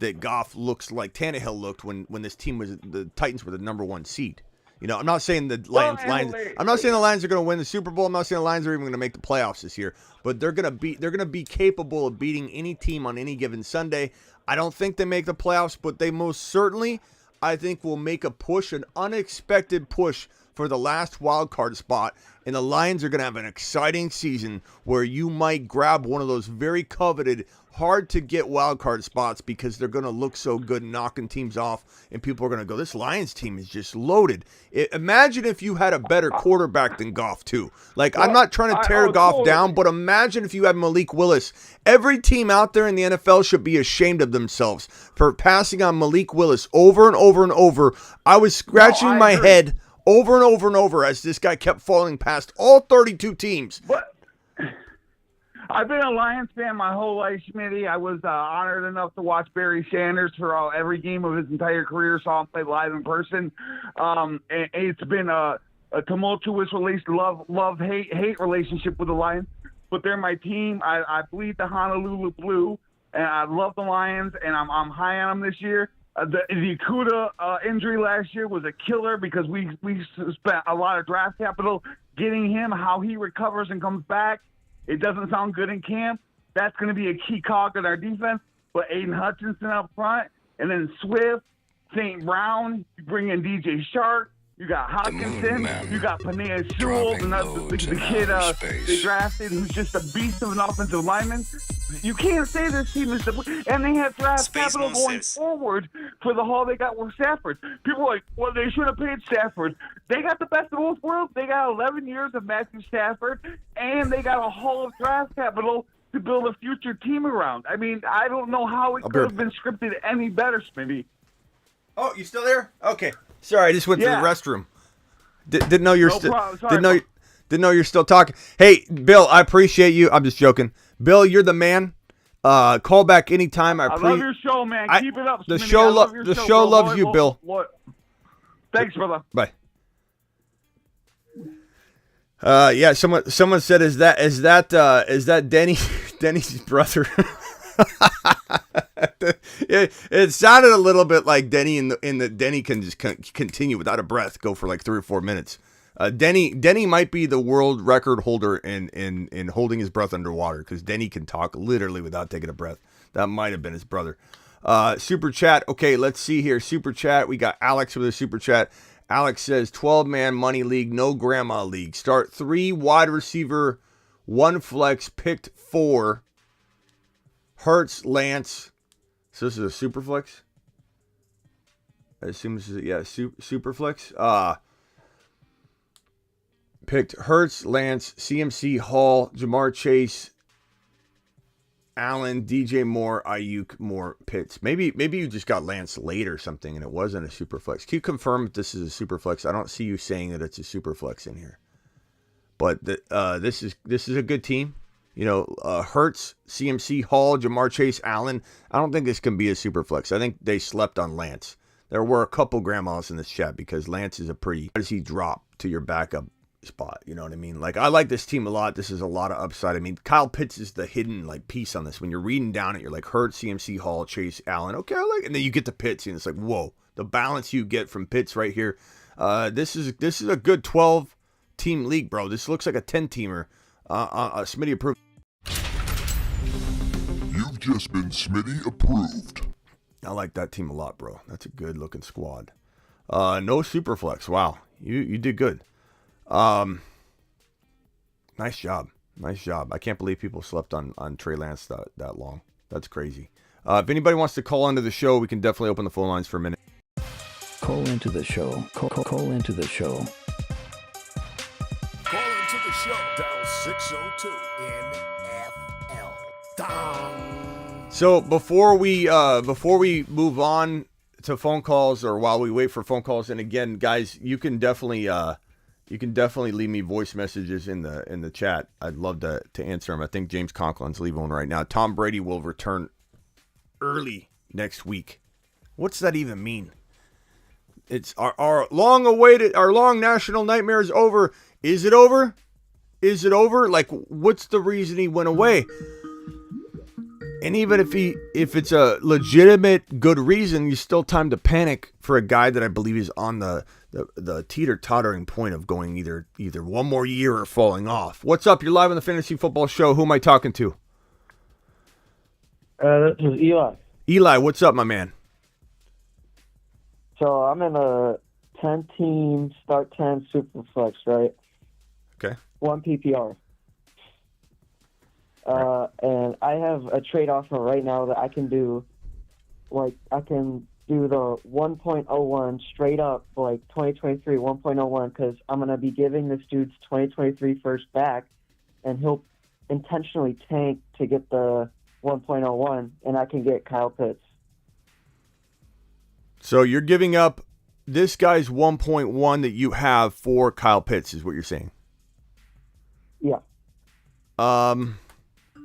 that Goff looks like Tannehill looked when this team the Titans were the number 1 seed. I'm not saying the Lions. I'm not saying the Lions are going to win the Super Bowl. I'm not saying the Lions are even going to make the playoffs this year. But they're going to be capable of beating any team on any given Sunday. I don't think they make the playoffs, but they most certainly, I think, will make a push, an unexpected push for the last wild card spot. And the Lions are going to have an exciting season where you might grab one of those very coveted, hard to get wild card spots because they're going to look so good knocking teams off, and people are going to go, this Lions team is just loaded. Imagine if you had a better quarterback than Goff too. I'm not trying to tear Goff down, but imagine if you had Malik Willis. Every team out there in the NFL should be ashamed of themselves for passing on Malik Willis over and over and over. I was scratching my head over and over and over as this guy kept falling past all 32 teams. But I've been a Lions fan my whole life, Schmitty. I was honored enough to watch Barry Sanders for every game of his entire career, saw him play live in person. And it's been a tumultuous love-hate relationship with the Lions. But they're my team. I bleed the Honolulu Blue, and I love the Lions, and I'm high on them this year. The Ikuda injury last year was a killer because we spent a lot of draft capital getting him. How he recovers and comes back, it doesn't sound good in camp. That's going to be a key cog in our defense. But Aiden Hutchinson up front, and then Swift, St. Brown, you bring in DJ Shark, you got Hawkinson, you got Panea Sewell, the kid they drafted who's just a beast of an offensive lineman. You can't say this team is and they have draft capital going forward for the haul they got with Stafford. People are like, well, they should have paid Stafford. They got the best of both worlds. They got 11 years of Matthew Stafford, and they got a haul of draft capital to build a future team around. I mean, I don't know how it could have been scripted any better, Smitty. Oh, you still there? Okay. Sorry, I just went to the restroom. Didn't know you're still. Didn't know you're still talking. Hey, Bill, I appreciate you. I'm just joking. Bill, you're the man. Call back anytime. I love your show, man. Keep it up. The show loves you, Bill. Thanks, brother. Bye. Yeah. Someone said, is that Denny's brother? It sounded a little bit like Denny in the Denny can just continue without a breath, go for like 3 or 4 minutes. Denny might be the world record holder in holding his breath underwater because Denny can talk literally without taking a breath. That might have been his brother. Super chat. Okay, let's see here. Super chat. We got Alex with a super chat. Alex says 12-man money league, no grandma league. Start 3 wide receiver, 1 flex, picked 4. Hurts, Lance. So this is a super flex? I assume this is, super flex. Picked Hurts, Lance, CMC, Hall, Jamar Chase, Allen, DJ Moore, Ayuk, Moore, Pitts. Maybe you just got Lance late or something and it wasn't a super flex. Can you confirm if this is a super flex? I don't see you saying that it's a super flex in here. But this is a good team. Hurts, CMC, Hall, Jamar Chase, Allen. I don't think this can be a super flex. I think they slept on Lance. There were a couple grandmas in this chat because Lance is how does he drop to your backup spot? You know what I mean? Like, I like this team a lot. This is a lot of upside. I mean, Kyle Pitts is the hidden piece on this. When you're reading down it, you're like Hurts, CMC, Hall, Chase, Allen. Okay, I like it. And then you get to Pitts and it's like, whoa, the balance you get from Pitts right here. This is a good 12 team league, bro. This looks like a 10-teamer. Smitty approved. You've just been Smitty approved. I like that team a lot, bro. That's a good looking squad. No super flex. Wow, you did good. Nice job. Nice job. I can't believe people slept on Trey Lance that long. That's crazy. If anybody wants to call into the show, we can definitely open the phone lines for a minute. Call into the show. Call into the show. Call into the show. Dial 602 NFL. Dong. So before we move on to phone calls, or while we wait for phone calls, and again, guys, you can definitely leave me voice messages in the chat. I'd love to answer them. I think James Conklin's leaving one right now. Tom Brady will return early next week. What's that even mean? It's our long-awaited, our long national nightmare is over. Is it over? Is it over? Like, what's the reason he went away? And even if it's a legitimate good reason, you still time to panic for a guy that I believe is on the teeter-tottering point of going either one more year or falling off. What's up? You're live on the Fantasy Football Show. Who am I talking to? This is Eli. Eli, what's up, my man? So I'm in a 10-team start 10 Superflex, right? Okay. 1 PPR. And I have a trade offer right now that I can do. Like, I can do the 1.01 straight up, like 2023 1.01, because I'm going to be giving this dude's 2023 first back, and he'll intentionally tank to get the 1.01, and I can get Kyle Pitts. So you're giving up this guy's 1.1 that you have for Kyle Pitts, is what you're saying? Yeah.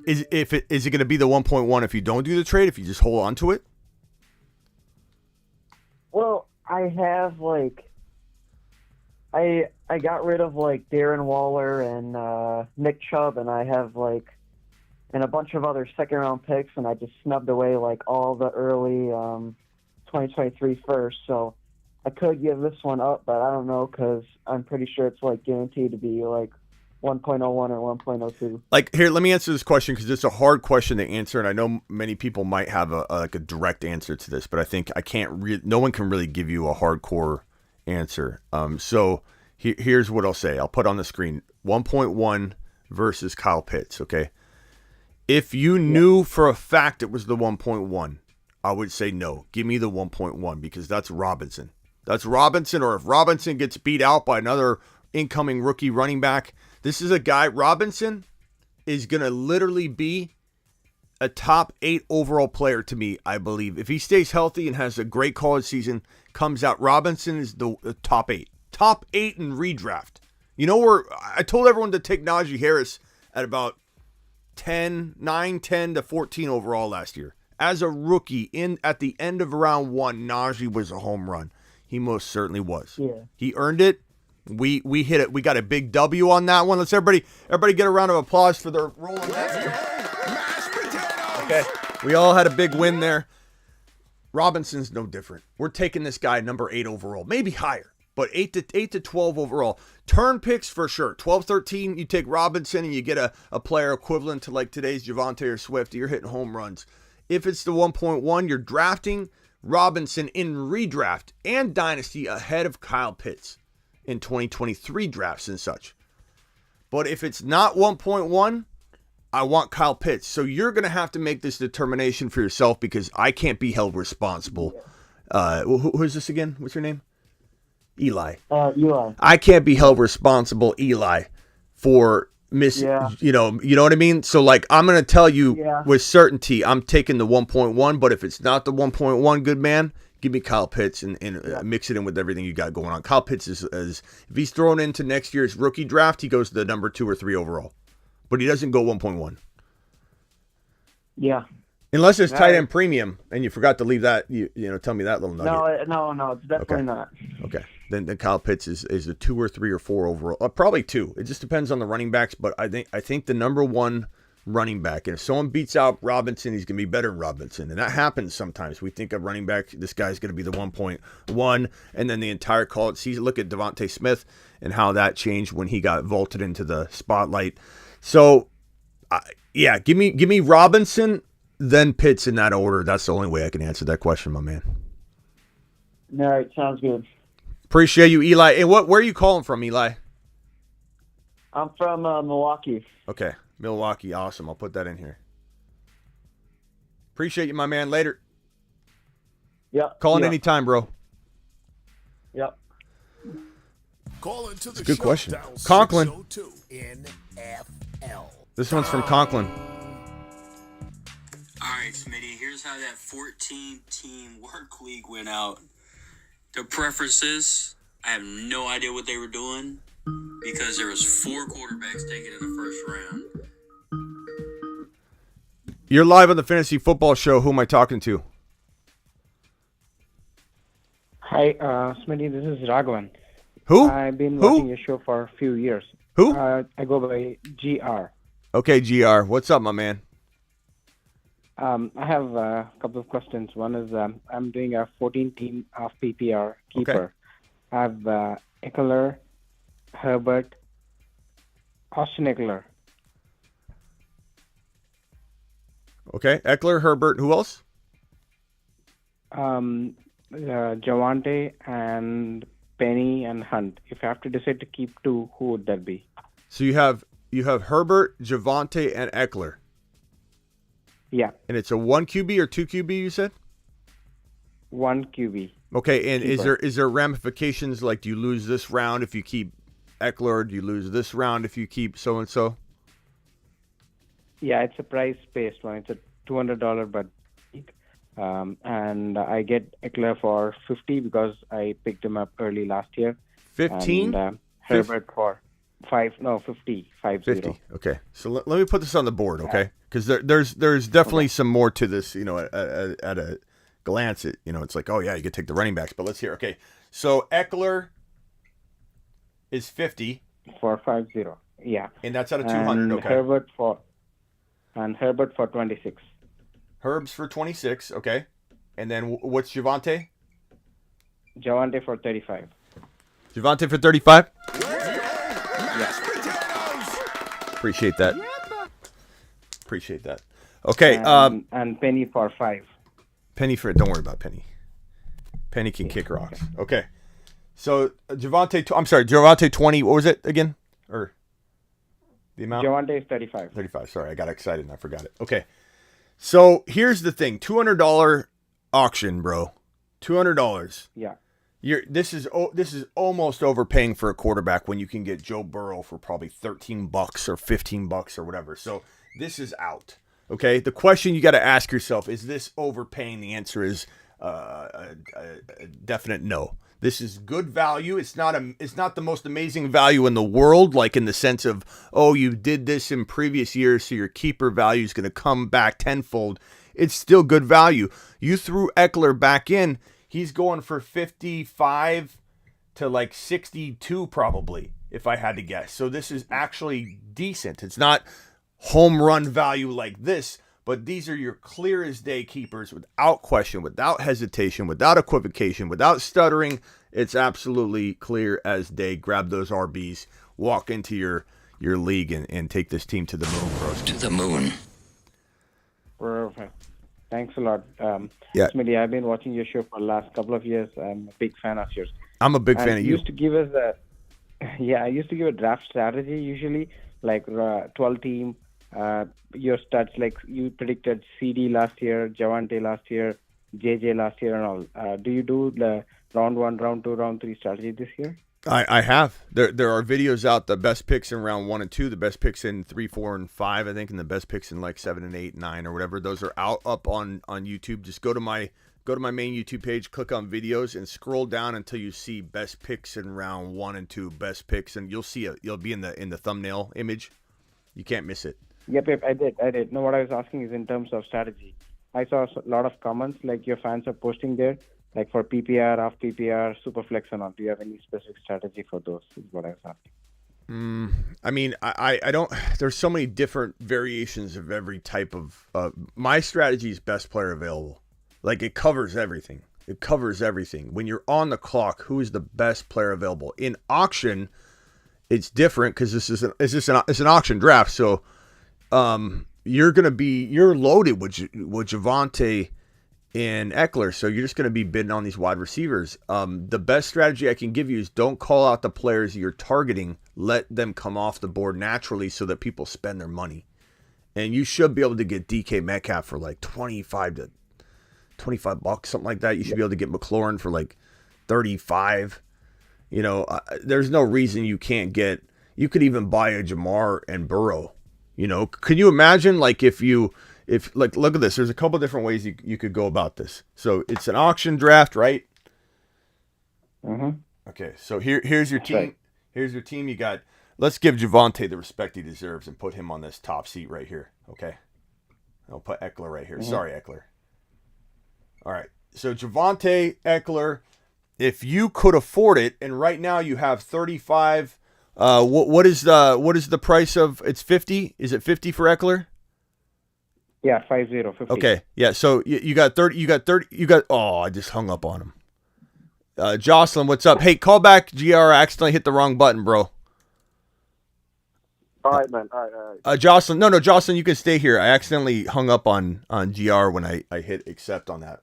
Is it going to be the 1.1 if you don't do the trade, if you just hold on to it? Well, I have, like, I got rid of, like, Darren Waller and Nick Chubb, and I have, like, and a bunch of other second-round picks, and I just snubbed away, like, all the early 2023 first. So I could give this one up, but I don't know, because I'm pretty sure it's, like, guaranteed to be, like, 1.01 or 1.02. Like, here, let me answer this question because it's a hard question to answer, and I know many people might have a direct answer to this, but I think no one can really give you a hardcore answer. So here's what I'll say. I'll put on the screen 1.1 versus Kyle Pitts. Okay, if you knew for a fact it was the 1.1, I would say no. Give me the 1.1 because that's Robinson. That's Robinson, or if Robinson gets beat out by another incoming rookie running back. This is a guy, Robinson is going to literally be a top 8 overall player to me, I believe. If he stays healthy and has a great college season, comes out, Robinson is the top 8. Top 8 in redraft. You know where I told everyone to take Najee Harris at about 9, 10 to 14 overall last year. As a rookie, at the end of round 1, Najee was a home run. He most certainly was. Yeah. He earned it. We hit it. We got a big W on that one. Let's everybody get a round of applause for their roll on that. Okay. We all had a big win there. Robinson's no different. We're taking this guy number 8 overall, maybe higher, but 8 to 12 overall. Turn picks for sure. 12, 13, you take Robinson and you get a player equivalent to like today's Javonte or Swift. You're hitting home runs. If it's the 1.1, you're drafting Robinson in redraft and Dynasty ahead of Kyle Pitts in 2023 drafts and such. But if it's not 1.1, I want Kyle Pitts. So you're going to have to make this determination for yourself because I can't be held responsible. Who's this again? What's your name? Eli. Eli. I can't be held responsible, Eli, for you know what I mean? So like I'm going to tell you with certainty I'm taking the 1.1, but if it's not the 1.1, good man, give me Kyle Pitts and mix it in with everything you got going on. Kyle Pitts is if he's thrown into next year's rookie draft, he goes to the number 2 or 3 overall. But he doesn't go 1.1. Yeah. Unless it's tight end premium and you forgot to leave that, you know, tell me that little nugget. No, it's definitely not. Okay. Then Kyle Pitts is a 2 or 3 or 4 overall. Probably 2. It just depends on the running backs, but I think the number 1 running back, and if someone beats out Robinson, he's going to be better than Robinson. And that happens sometimes. We think of running back, this guy's going to be the 1.1, and then the entire college season. Look at Devontae Smith and how that changed when he got vaulted into the spotlight. So, give me Robinson, then Pitts in that order. That's the only way I can answer that question, my man. All right, sounds good. Appreciate you, Eli. And where are you calling from, Eli? I'm from Milwaukee. Okay, Milwaukee. Awesome. I'll put that in here. Appreciate you, my man. Later. Yep. Call in anytime, bro. Yep. Call into the Good show, question. dial Conklin. 602 NFL. This one's from Conklin. All right, Smitty, here's how that 14-team work league went out. The preferences, I have no idea what they were doing because there was 4 quarterbacks taken in the first round. You're live on the Fantasy Football Show. Who am I talking to? Hi, Smitty, this is Raghavan. Who? I've been Who? watching your show for a few years. Who? I go by GR. Okay, GR. What's up, my man? I have a couple of questions. One is I'm doing a 14-team off PPR keeper. Okay. I have Eckler, Herbert, Austin Eckler. Okay, Eckler, Herbert. Who else? Javante and Penny and Hunt. If I have to decide to keep 2, who would that be? So you have Herbert, Javante, and Eckler. Yeah, And it's a 1 QB or 2 QB, you said? 1 QB. Okay, and Keeper. is there ramifications, like do you lose this round if you keep Eckler? Do you lose this round if you keep so-and-so? Yeah, it's a price-based one. It's a $200 bet. And I get Eckler for $50 because I picked him up early last year. 15? And Herbert for $50. 50. Okay. So let me put this on the board, okay? Because there's definitely some more to this, at a glance. It's like, oh, yeah, you could take the running backs. But let's hear. Okay. So Eckler is 50. For 50. Yeah. And that's out of 200, and okay. Herbert for 26. Herbs for 26, okay. And then what's Javante? Javante for 35. Javante for 35? Yeah. Appreciate that. Okay. And Penny for 5. Penny for, don't worry about Penny. Penny can kick rocks. Okay. So Javante 20, what was it again? Or the amount? Javante is 35. 35. Sorry, I got excited and I forgot it. Okay. So here's the thing. $200 auction, bro. $200. Yeah. This is almost overpaying for a quarterback when you can get Joe Burrow for probably $13 or $15 or whatever. So this is out. Okay. The question you got to ask yourself, is this overpaying? The answer is a definite no. This is good value. It's not the most amazing value in the world, like in the sense of, oh, you did this in previous years, so your keeper value is going to come back tenfold. It's still good value. You threw Eckler back in. He's going for 55 to like 62 probably, if I had to guess. So this is actually decent. It's not home run value like this, but these are your clear as day keepers without question, without hesitation, without equivocation, without stuttering. It's absolutely clear as day. Grab those RBs, walk into your league and take this team to the moon, bros. To the moon. Perfect. Thanks a lot. Yeah. Smitty, I've been watching your show for the last couple of years. I'm a big fan of yours. I'm a big fan of you. Used to give us I used to give a draft strategy usually, like 12 team. Your stats, like you predicted CD last year, Javante last year, JJ last year, and all. Do you do the round 1, round 2, round 3 strategy this year? I have. There are videos out, the best picks in round 1 and 2, the best picks in 3, 4, and 5, I think, and the best picks in like 7 and 8, 9 or whatever. Those are up on YouTube. Just go to my main YouTube page, click on videos, and scroll down until you see best picks in round 1 and 2, best picks, and you'll see it. You'll be in the thumbnail image. You can't miss it. Yep, I did. No, what I was asking is in terms of strategy. I saw a lot of comments like your fans are posting there, like for PPR, off PPR, Superflex and all. Do you have any specific strategy for those is what I was asking. I mean, I don't, there's so many different variations of every type of, my strategy is best player available. Like it covers everything. It covers everything. When you're on the clock, who is the best player available? In auction, it's different because it's an auction draft. So, you're loaded with Javante and Eckler. So you're just going to be bidding on these wide receivers. The best strategy I can give you is don't call out the players you're targeting. Let them come off the board naturally so that people spend their money. And you should be able to get DK Metcalf for like $25 something like that. You should be able to get McLaurin for like 35. You know, there's no reason you can't get. You could even buy a Jamar and Burrow. You know, can you imagine like if like look at this? There's a couple different ways you could go about this. So it's an auction draft, right? Mm-hmm. Okay, so here's your team. Right. Here's your team. You got. Let's give Javonte the respect he deserves and put him on this top seat right here. Okay, I'll put Eckler right here. Mm-hmm. Sorry, Eckler. All right, so Javonte, Eckler. If you could afford it, and right now you have 35. What is the price of? It's 50. Is it 50 for Eckler? Yeah, 50. Okay, yeah. So you got 30. You got 30. You got. Oh, I just hung up on him. Jocelyn, what's up? Hey, call back. GR, I accidentally hit the wrong button, bro. All right, man. All right. Jocelyn, no, Jocelyn, you can stay here. I accidentally hung up on GR when I hit accept on that.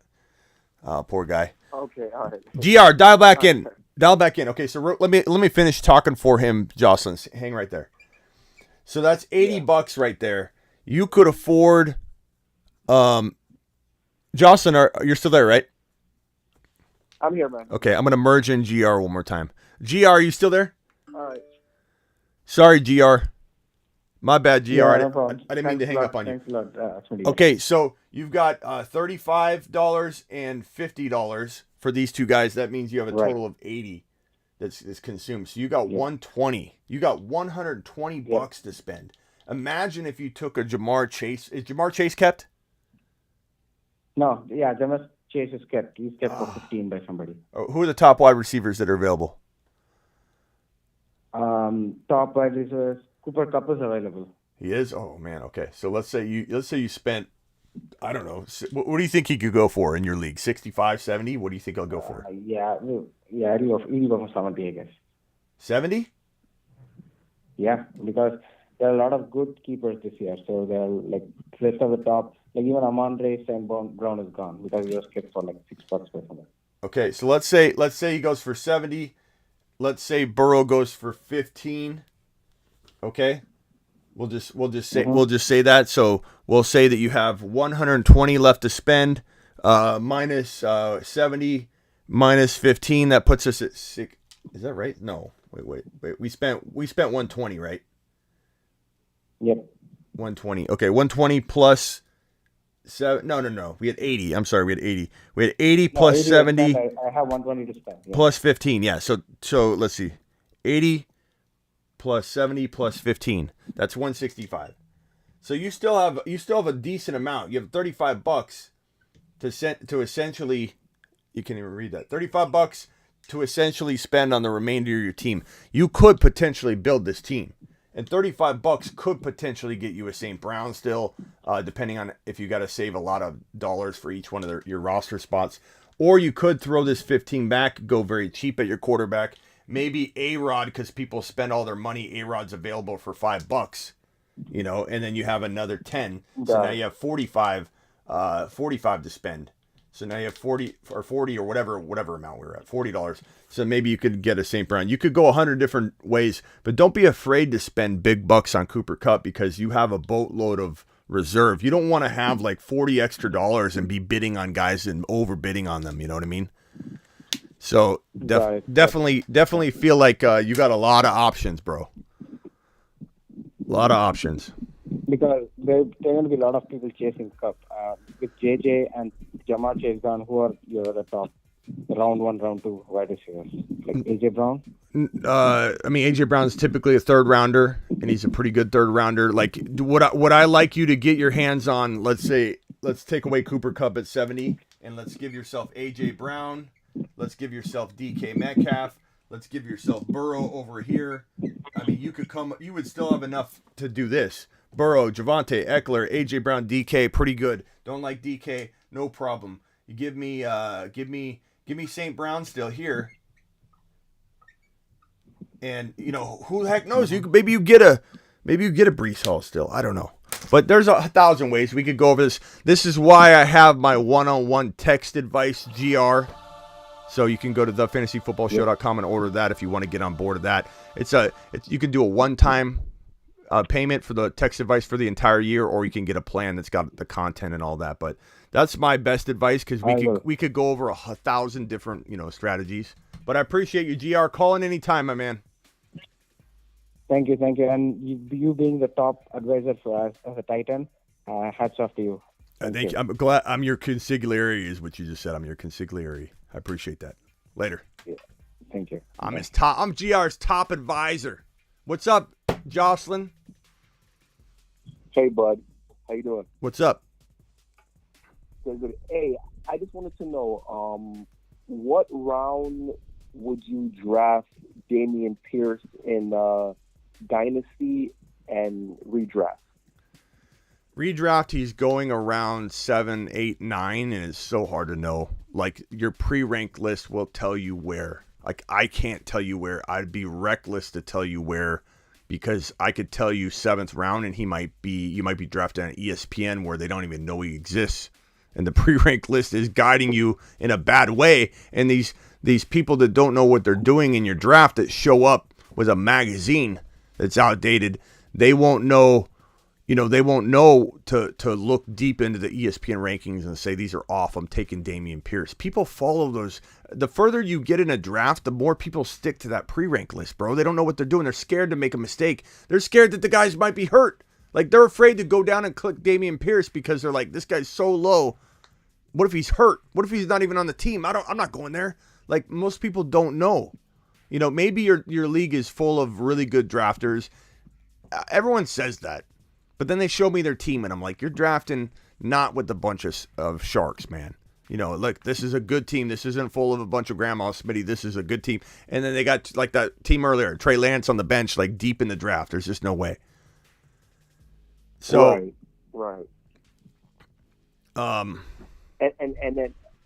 Poor guy. Okay, all right. GR, dial back in. Dial back in. Okay, so let me finish talking for him, Jocelyn. Hang right there. So that's $80 right there. You could afford. Jocelyn, you're still there, right? I'm here, man. Okay, I'm gonna merge in GR one more time. GR, are you still there? All right. Sorry, GR. My bad, GR. Yeah, I no problem. didn't mean to hang up on you. Thanks a lot. Okay, so you've got $35 and $50 for these two guys. That means you have a total of 80 that's consumed. So you got 120. You got 120 bucks to spend. Imagine if you took a Jamar Chase. Is Jamar Chase kept? No, yeah, Jamar Chase is kept. He's kept for 15 by somebody. Who are the top wide receivers that are available? Top wide receivers. Cooper Kupp is available. He is? Oh man, okay. So let's say you spent, I don't know, what do you think he could go for in your league? 65, 70? What do you think he'll go for? He'll go for 70, I guess. 70? Yeah, because there are a lot of good keepers this year. So they're like rest of the top, like even Amon-Ra St. Brown is gone because he was kept for like $6 by somebody. Okay, so let's say he goes for 70. Let's say Burrow goes for 15. Okay, we'll just say that. So we'll say that you have 120 left to spend, minus 70, minus 15. That puts us at 6. Is that right? No, wait. We spent 120, right? Yep. 120. Okay, 120 plus 7. No. We had 80. I'm sorry, we had 80. We had 80 plus 80 70. I have 120 to spend. Yeah. Plus 15. Yeah. So let's see. 80 plus 70 plus 15. That's 165. So you still have a decent amount. You have $35 to essentially, you can even read that. $35 to essentially spend on the remainder of your team. You could potentially build this team. And $35 could potentially get you a St. Brown still, depending on if you got to save a lot of dollars for each one of your roster spots. Or you could throw this 15 back, go very cheap at your quarterback. Maybe A-Rod, because people spend all their money. A-Rod's available for $5, and then you have another 10. So now you have 45 to spend. So now you have 40 or whatever amount we were at, $40. So maybe you could get a St. Brown. You could go 100 different ways, but don't be afraid to spend big bucks on Cooper Kupp because you have a boatload of reserve. You don't want to have like $40 extra and be bidding on guys and overbidding on them. You know what I mean? So definitely feel like you got a lot of options, bro. A lot of options. Because there are going to be a lot of people chasing Cup. With JJ and Jamar Chase gone, who are the top round 1, round 2 wide receivers? Like AJ Brown? AJ Brown's typically a third rounder, and he's a pretty good third rounder. Like, what I like you to get your hands on, let's take away Cooper Kupp at 70, and let's give yourself AJ Brown. Let's give yourself DK Metcalf. Let's give yourself Burrow over here. I mean, you would still have enough to do this. Burrow, Javonte, Eckler, AJ Brown, DK, pretty good. Don't like DK, no problem. You give me St. Brown still here. And who the heck knows? Maybe you get a Breece Hall still. I don't know. But there's 1,000 ways we could go over this. This is why I have my one-on-one text advice, GR. So you can go to thefantasyfootballshow.com and order that if you want to get on board of that. You can do a one-time payment for the text advice for the entire year, or you can get a plan that's got the content and all that. But that's my best advice because we could go over 1,000 different strategies. But I appreciate you, GR. Call in anytime, my man. Thank you. And you being the top advisor for us as a Titan, hats off to you. Thank you. I'm glad I'm your consigliere, is what you just said. I'm your consigliere. I appreciate that. Later. Yeah. Thank you. I'm GR's top advisor. What's up, Jocelyn? Hey, bud. How you doing? What's up? Good. Hey, I just wanted to know, what round would you draft Dameon Pierce in Dynasty and redraft? Redraft, he's going around 7, 8, 9, and it's so hard to know. Like, your pre-ranked list will tell you where. Like, I can't tell you where. I'd be reckless to tell you where, because I could tell you 7th round, and you might be drafted on ESPN where they don't even know he exists. And the pre-ranked list is guiding you in a bad way. And these people that don't know what they're doing in your draft that show up with a magazine that's outdated, they won't know. They won't know to look deep into the ESPN rankings and say, these are off, I'm taking Dameon Pierce. People follow those. The further you get in a draft, the more people stick to that pre-rank list, bro. They don't know what they're doing. They're scared to make a mistake. They're scared that the guys might be hurt. Like, they're afraid to go down and click Dameon Pierce because they're like, this guy's so low. What if he's hurt? What if he's not even on the team? I'm not going there. Like, most people don't know. Maybe your league is full of really good drafters. Everyone says that. But then they show me their team, and I'm like, you're drafting not with a bunch of sharks, man. Look, this is a good team. This isn't full of a bunch of Grandma Smitty. This is a good team. And then they got, like that team earlier, Trey Lance on the bench, like deep in the draft. There's just no way. So, Right. And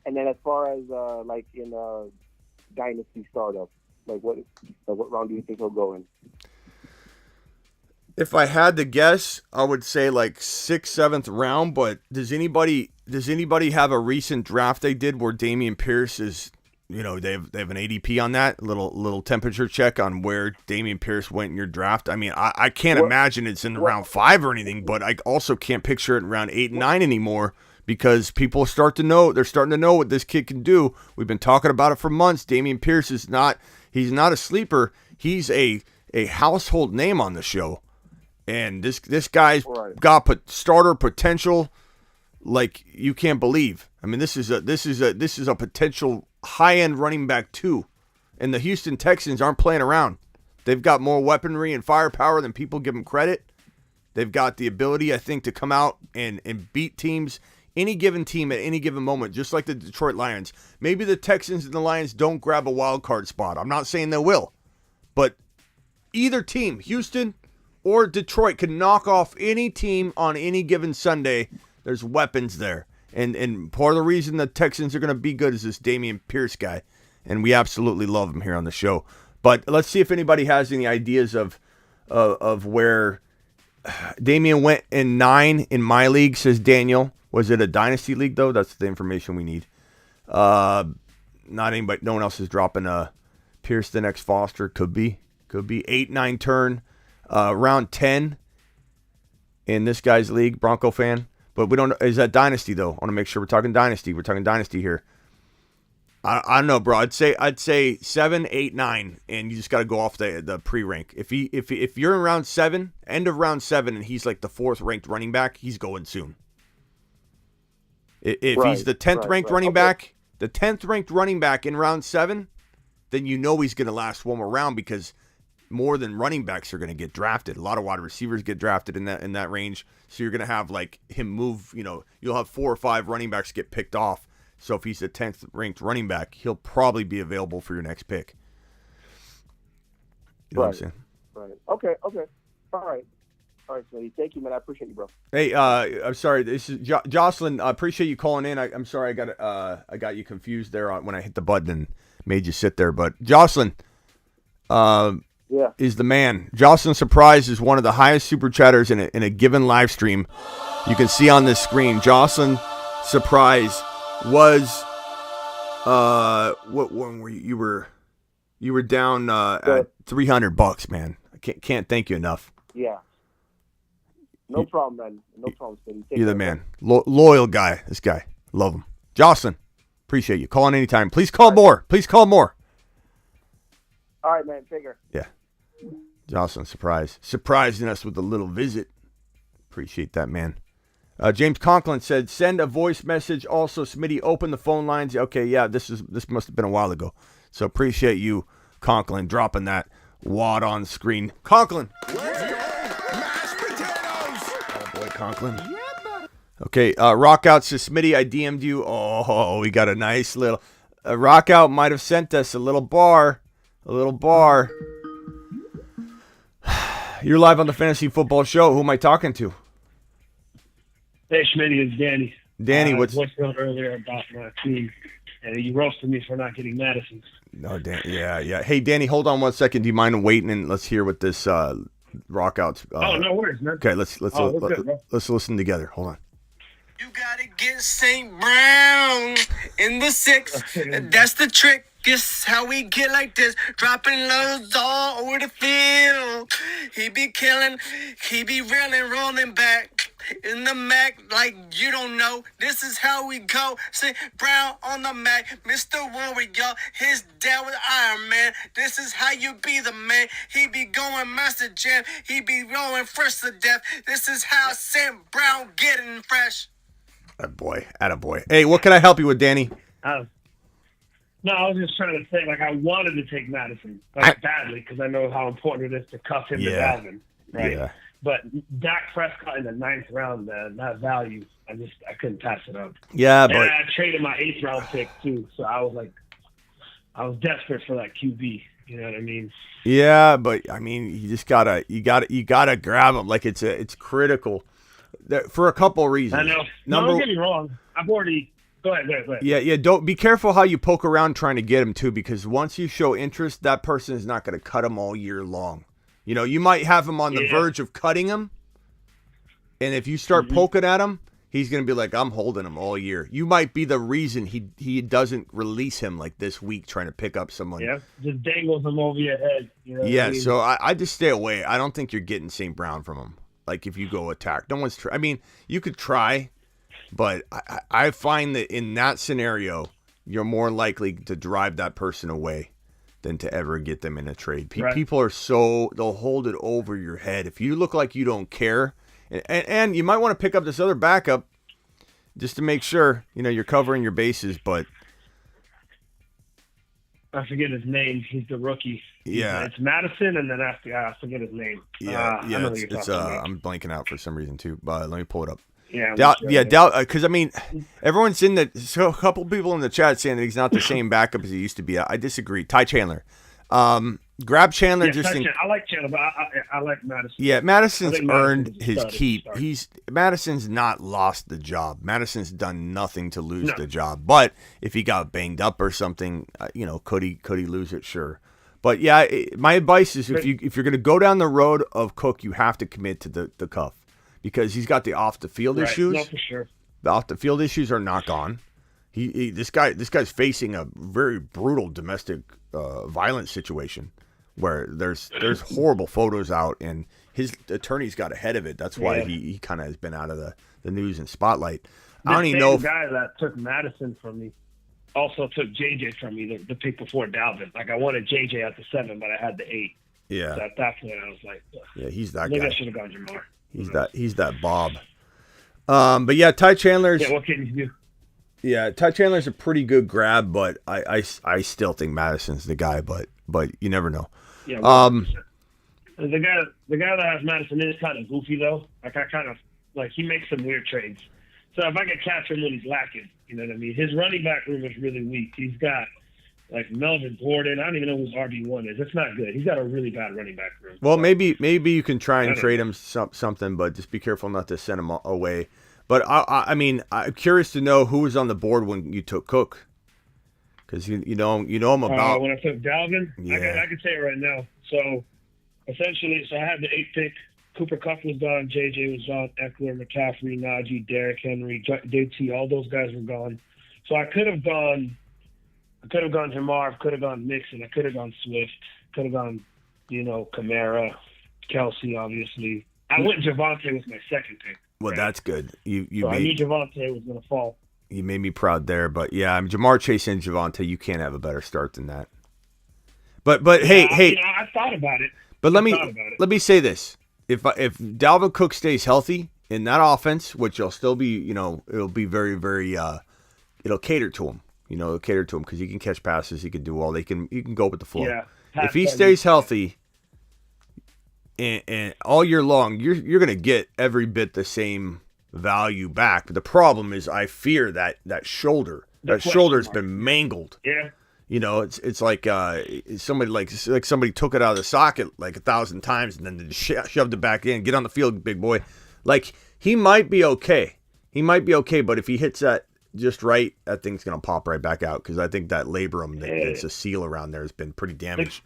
then as far as like in Dynasty startup, what round do you think he'll go in? if I had to guess, I would say like 6th, 7th round. But does anybody have a recent draft they did where Dameon Pierce is, you know, they have an ADP on that little temperature check on where Dameon Pierce went in your draft? I mean, I can't imagine it's in round 5 or anything, but I also can't picture it in round 8 and 9 anymore because people start to know, they're starting to know what this kid can do. We've been talking about it for months. Dameon Pierce he's not a sleeper. He's a household name on the show. And this guy's got starter potential like you can't believe. I mean, this is a potential high-end running back too. And the Houston Texans aren't playing around. They've got more weaponry and firepower than people give them credit. They've got the ability, I think, to come out and beat teams, any given team at any given moment, just like the Detroit Lions. Maybe the Texans and the Lions don't grab a wild card spot. I'm not saying they will. But either team, Houston or Detroit, can knock off any team on any given Sunday. There's weapons there. And part of the reason the Texans are going to be good is this Dameon Pierce guy. And we absolutely love him here on the show. But let's see if anybody has any ideas of where Dameon went in 9 in my league, says Daniel. Was it a Dynasty league, though? That's the information we need. Not anybody. No one else is dropping Pierce the next Foster. Could be. 8-9 turn. Round 10 in this guy's league, Bronco fan. But we don't know. Is that Dynasty, though? I want to make sure we're talking Dynasty. We're talking Dynasty here. I don't know, bro. I'd say 7, 8, 9, and you just got to go off the pre-rank. If you're in round 7, end of round 7, and he's like the 4th ranked running back, he's going soon. If he's the 10th ranked running back, the 10th ranked running back in round 7, then you know he's going to last one more round because more than running backs are going to get drafted. A lot of wide receivers get drafted in that range. So you're going to have like him move, you know, you'll have 4 or 5 running backs get picked off. So if he's the 10th ranked running back, he'll probably be available for your next pick. You know what I'm saying? Right. Okay. All right, Smitty. Thank you, man. I appreciate you, bro. Hey, I'm sorry. This is Jocelyn. I appreciate you calling in. I'm sorry I got you confused there when I hit the button and made you sit there. But Jocelyn, Yeah. is the man. Jocelyn Surprise is one of the highest super chatters in a given live stream. You can see on this screen, Jocelyn Surprise was what one were you? You were down at $300, man. I can't thank you enough. Yeah. No problem, man. No problem, Smitty. You're the man. Loyal guy. This guy. Love him. Jocelyn, appreciate you. Call in anytime. Please call more. Please call more. All right, man. Take care. Yeah. Jocelyn, surprising us with a little visit. Appreciate that, man. James Conklin said, send a voice message. Also, Smitty, open the phone lines. Okay, yeah, this must have been a while ago. So appreciate you, Conklin, dropping that wad on screen. Conklin. Oh, boy, Conklin. Okay, Rock Out says, Smitty, I DM'd you. Oh, we got a nice little... Rock Out might have sent us a little bar. A little bar. You're live on the Fantasy Football Show. Who am I talking to? Hey, Schmitty, it's Danny. Danny, what's... I voiced earlier about my team, and you roasted me for not getting Madison. No, Dan. Yeah. Hey, Danny, hold on 1 second. Do you mind waiting and let's hear what this Rock Out's... oh, no worries, man. Okay, let's listen together. Hold on. You gotta get St. Brown in the 6. That's the trick. This how we get like this. Dropping loads all over the field. He be killing. He be reeling, rolling back in the Mac like you don't know. This is how we go. St. Brown on the Mac. Mr. Warrior. His dad was Iron Man. This is how you be the man. He be going Master Jam. He be rolling first to death. This is how St. Brown getting fresh. Attaboy. Hey, what can I help you with, Danny? No, I was just trying to say, like, I wanted to take Madison, badly, because I know how important it is to cuff him to Dalvin, right? Yeah. But Dak Prescott in the 9th round, that value, I couldn't pass it up. Yeah, and but I traded my 8th round pick too, so I was desperate for that QB. You know what I mean? Yeah, but I mean, you gotta grab him. Like it's critical for a couple of reasons. I know. Don't get me wrong. I've already. Go ahead. Yeah. Don't be careful how you poke around trying to get him too, because once you show interest, that person is not going to cut him all year long. You know, you might have him on the verge of cutting him, and if you start poking at him, he's going to be like, "I'm holding him all year." You might be the reason he doesn't release him like this week, trying to pick up someone. Yeah, just dangles him over your head. You know yeah, I mean? So I just stay away. I don't think you're getting St. Brown from him. Like if you go attack, no one's. I mean, you could try. But I find that in that scenario, you're more likely to drive that person away than to ever get them in a trade. People are they'll hold it over your head. If you look like you don't care, and you might want to pick up this other backup just to make sure, you're covering your bases. But I forget his name. He's the rookie. Yeah. It's Madison, and then I forget his name. I'm blanking out for some reason too, but let me pull it up. Yeah, because I mean, everyone's so a couple people in the chat saying that he's not the same backup as he used to be. I disagree. Ty Chandler, grab Chandler. I like Chandler, but I like Madison. Yeah, Madison's earned his keep. Madison's not lost the job. Madison's done nothing to lose the job. But if he got banged up or something, could he lose it? Sure. But yeah, my advice is if you're going to go down the road of Cook, you have to commit to the cuff. Because he's got the off the field issues. No, for sure. The off the field issues are not gone. This guy's facing a very brutal domestic violence situation where there's horrible photos out, and his attorneys got ahead of it. That's why he kind of has been out of the news and spotlight. I don't even know if the guy that took Madison from me also took JJ from me the pick before Dalvin. Like I wanted JJ at the 7, but I had the 8. Yeah. So at that point I was like, yeah, he's that maybe guy. I should have gone Jamar. He's that Bob. But yeah, Ty Chandler's. Yeah, what can you do? Yeah, Ty Chandler's a pretty good grab, but I still think Madison's the guy. But you never know. Yeah. 100%. The guy that has Madison is kind of goofy though. Like I kind of like he makes some weird trades. So if I could catch him when he's lacking, you know what I mean. His running back room is really weak. He's got like Melvin Gordon. I don't even know who RB1 is. It's not good. He's got a really bad running back room. Well, maybe you can try and trade him something, but just be careful not to send him away. But I mean, I'm curious to know who was on the board when you took Cook, because you know him about. When I took Dalvin, I can say it right now. So essentially, so I had the 8th pick. Cooper Kupp was gone. JJ was gone. Eckler, McCaffrey, Najee, Derrick Henry, JT, all those guys were gone. So I could have gone Jamar, could have gone Mixon, I could have gone Swift, could have gone, Kamara, Kelsey, obviously. I went Javonte with my 2nd pick. Well, that's good. You I knew Javonte was going to fall. You made me proud there, but yeah, I'm Jamar Chase and Javonte. You can't have a better start than that. But hey, I thought about it. But let me say this: if Dalvin Cook stays healthy in that offense, which will still be, it'll be very, very, it'll cater to him. It'll cater to him because he can catch passes, he can do all. He can go with the flow. Yeah. If he stays healthy, and all year long, you're gonna get every bit the same value back. But the problem is, I fear that shoulder. That shoulder's been mangled. Yeah. It's like somebody like somebody took it out of the socket like 1,000 times and then shoved it back in. Get on the field, big boy. Like, he might be okay. But if he hits that just right, that thing's gonna pop right back out because I think that labrum that's a seal around there has been pretty damaged.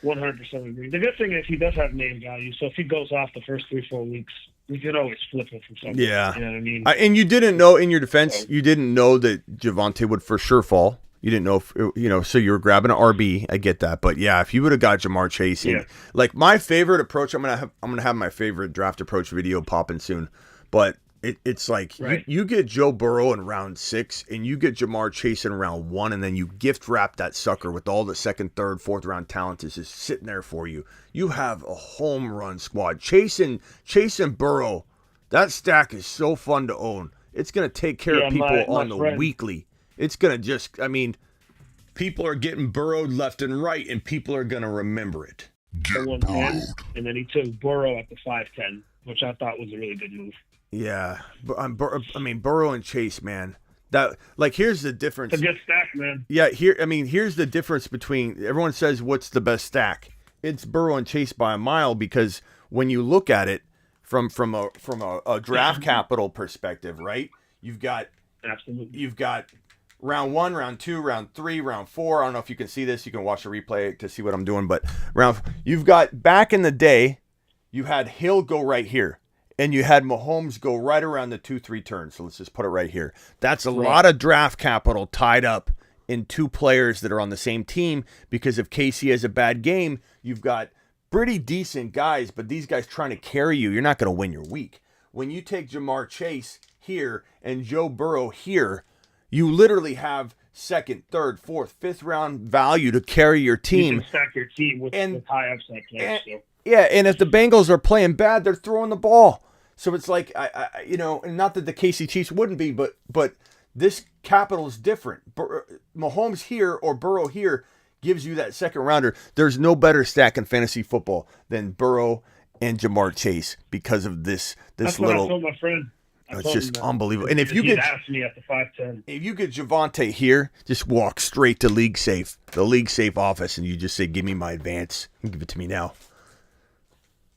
100% agree. The good thing is he does have name value, so if he goes off the first 3-4 weeks, you can always flip him from something. Yeah. You know what I mean? And you didn't know, in your defense, you didn't know that Javonte would for sure fall. You didn't know, if, so you were grabbing an RB. I get that, but yeah, if you would have got Jamar Chase, like my favorite approach, I'm gonna have my favorite draft approach video popping soon, but it's like you get Joe Burrow in round 6, and you get Jamar Chase in round 1, and then you gift wrap that sucker with all the 2nd, 3rd, 4th round talent is just sitting there for you. You have a home run squad. Chase and Burrow, that stack is so fun to own. It's gonna take care of people on the weekly. It's going to people are getting burrowed left and right, and people are going to remember it. And then he took Burrow at the 5-10, which I thought was a really good move. Yeah. Burrow and Chase, man. Here's the difference. It's a good stack, man. Yeah, here's the difference between, everyone says, what's the best stack? It's Burrow and Chase by a mile, because when you look at it from a draft capital perspective, right? You've got round 1, round 2, round 3, round 4. I don't know if you can see this. You can watch the replay to see what I'm doing. But you've got, back in the day, you had Hill go right here. And you had Mahomes go right around the 2-3 turns. So let's just put it right here. That's a lot of draft capital tied up in 2 players that are on the same team. Because if KC has a bad game, you've got pretty decent guys. But these guys trying to carry you, you're not going to win your week. When you take Jamar Chase here and Joe Burrow here, you literally have 2nd, 3rd, 4th, 5th round value to carry your team. You can stack your team with high upside players. Yeah, and if the Bengals are playing bad, they're throwing the ball. So it's like, and not that the KC Chiefs wouldn't be, but this capital is different. Mahomes here or Burrow here gives you that 2nd rounder. There's no better stack in fantasy football than Burrow and Jamar Chase because of this That's little. What I told my friend. It's just unbelievable. And if you asked me at the 5-10, if you get Javonte here, just walk straight to League Safe, the League Safe office, and you just say, "Give me my advance. Give it to me now."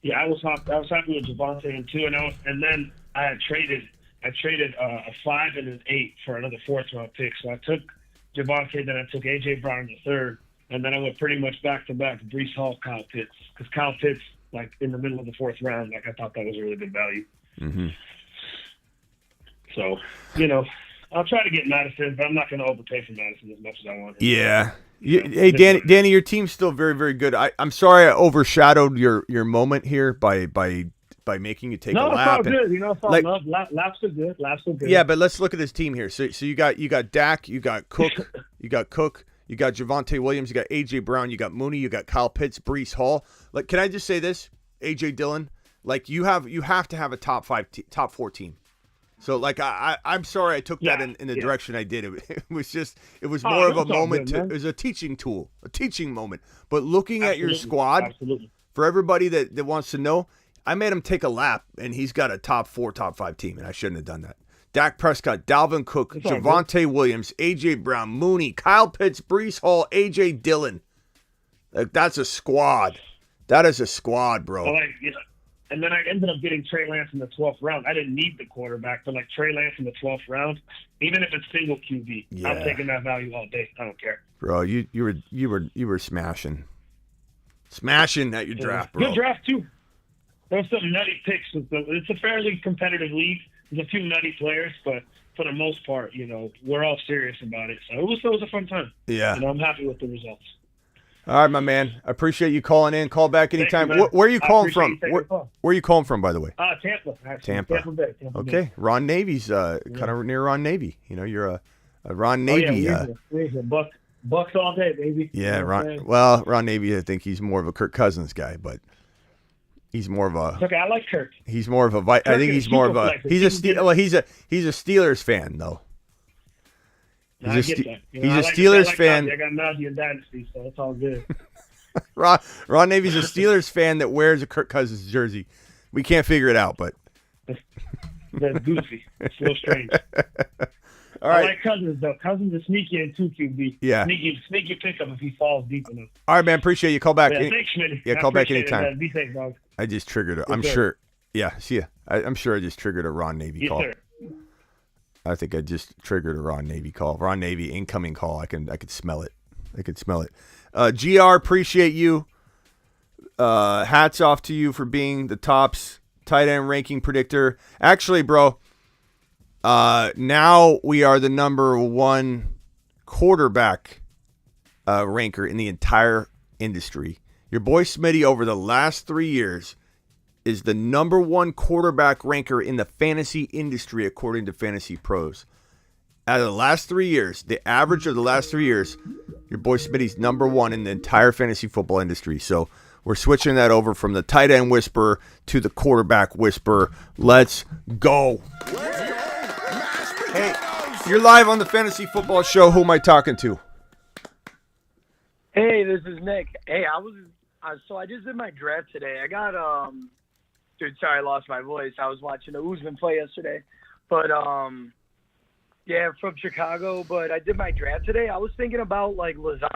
Yeah, I was happy with Javonte in 2, and then I had traded a 5 and an 8 for another 4th round pick. So I took Javonte, then I took AJ Brown in the 3rd, and then I went pretty much back to back Breece Hall, Kyle Pitts, because Kyle Pitts, like in the middle of the 4th round, like I thought that was a really good value. Mm-hmm. So, I'll try to get Madison, but I'm not going to overpay for Madison as much as I want. Yeah. Hey, Danny, your team's still very, very good. I'm sorry I overshadowed your moment here by making you take a lap. No, it's all good. It's all love. Laps are good. Yeah, but let's look at this team here. So you got Dak, you got Cook, you got Javonte Williams, you got AJ Brown, you got Mooney, you got Kyle Pitts, Breece Hall. Like, can I just say this, AJ Dillon? Like, you have to have a top 4 team. So, like, I'm sorry I took that in the direction I did. It was more of a moment. It was a teaching tool, a teaching moment. But looking at your squad, for everybody that wants to know, I made him take a lap, and he's got a top 4, top 5 team, and I shouldn't have done that. Dak Prescott, Dalvin Cook, Javonte Williams, A.J. Brown, Mooney, Kyle Pitts, Breece Hall, A.J. Dillon. Like, that's a squad. That is a squad, bro. Well, and then I ended up getting Trey Lance in the 12th round. I didn't need the quarterback, but like Trey Lance in the 12th round, even if it's single QB, I'm taking that value all day. I don't care. Bro, you were smashing. Smashing at your draft, bro. Good draft, too. There's some nutty picks. It's a fairly competitive league. There's a few nutty players, but for the most part, we're all serious about it. So it was a fun time. Yeah. I'm happy with the results. All right, my man. I appreciate you calling in. Call back anytime. Thank you, Where are you calling from? You Where are you calling from, by the way? Tampa. Actually. Tampa Bay. Okay. Ron Navy's kind of near Ron Navy. You're a Ron Navy. Bucks all day, baby. Yeah, Ron Navy, I think he's more of a Kirk Cousins guy, but he's more of a. It's okay, I like Kirk. He's more of a. I think he's more of a. He's a Steelers fan though. He's a Steelers fan. I got Nazi in Dynasty, so it's all good. Ron Navy's a Steelers fan that wears a Kirk Cousins jersey. We can't figure it out, but that's goofy. It's a little strange. All right. I like Cousins though. Cousins is sneaky in 2 QB. Yeah. Sneaky pickup if he falls deep enough. All right, man. Appreciate you. Call back. Yeah, thanks, Schmitty. Yeah, call back anytime. Be safe, dog. I just triggered it. Yes, I'm sir. sure. Yeah, see ya. I'm sure I just triggered a Ron Navy Yes, call. sir. I think I just triggered a Ron Navy call. Ron Navy incoming call. I could smell it. I could smell it. GR, appreciate you. Hats off to you for being the Topps tight end ranking predictor. Actually, bro, now we are the number 1 quarterback ranker in the entire industry. Your boy Smitty over the last 3 years is the number 1 quarterback ranker in the fantasy industry according to Fantasy Pros. Out of the last 3 years, the average of the last 3 years, your boy Smitty's number 1 in the entire fantasy football industry. So we're switching that over from the tight end whisperer to the quarterback whisperer. Let's go. Hey, you're live on the Fantasy Football Show. Who am I talking to? Hey, this is Nick. Hey, so I just did my draft today. I got dude, sorry I lost my voice. I was watching the Usman play yesterday. But yeah, from Chicago, but I did my draft today. I was thinking about like Lazard.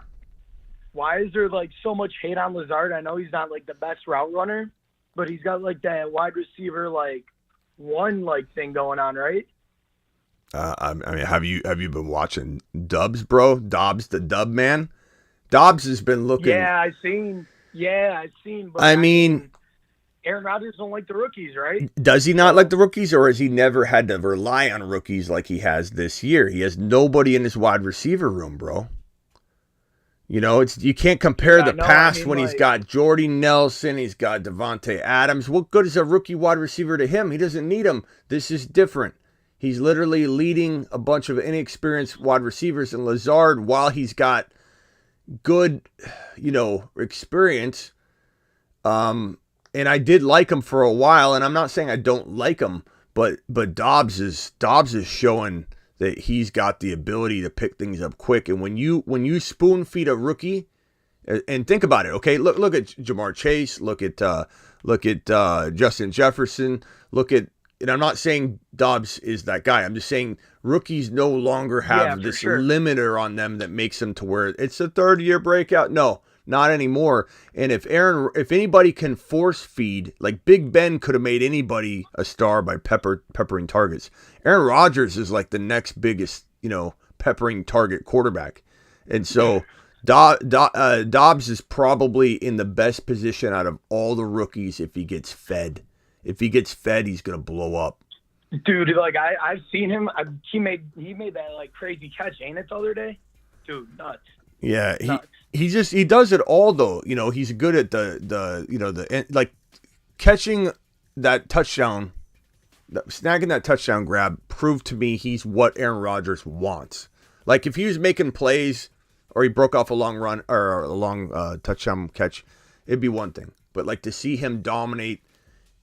Why is there like so much hate on Lazard? I know he's not like the best route runner, but he's got like that wide receiver one thing going on, right? I mean, have you been watching Dubs, bro? Dobbs, the Dub man. Dobbs has been looking. Yeah, I've seen. But I mean, Aaron Rodgers don't like the rookies, right? Does he not like the rookies, or has he never had to rely on rookies like he has this year? He has nobody in his wide receiver room, bro. You can't compare the past when he's got Jordy Nelson, he's got Devontae Adams. What good is a rookie wide receiver to him? He doesn't need him. This is different. He's literally leading a bunch of inexperienced wide receivers in Lazard while he's got good, experience. And I did like him for a while, and I'm not saying I don't like him, but Dobbs is showing that he's got the ability to pick things up quick. And when you spoon feed a rookie, and think about it, okay, look at Jamar Chase, look at Justin Jefferson, and I'm not saying Dobbs is that guy. I'm just saying rookies no longer have this limiter on them that makes them to where it's a 3rd-year breakout. No, not anymore. And if anybody can force feed, like Big Ben could have made anybody a star by peppering targets. Aaron Rodgers is like the next biggest, peppering target quarterback. And so Dobbs is probably in the best position out of all the rookies if he gets fed. If he gets fed, he's going to blow up. Dude, I've seen him. He made that crazy catch, ain't it, the other day? Dude, nuts. Yeah, he does it all though. He's good at the catching that touchdown, snagging that touchdown grab proved to me he's what Aaron Rodgers wants. Like if he was making plays or he broke off a long run or a long touchdown catch, it'd be one thing. But to see him dominate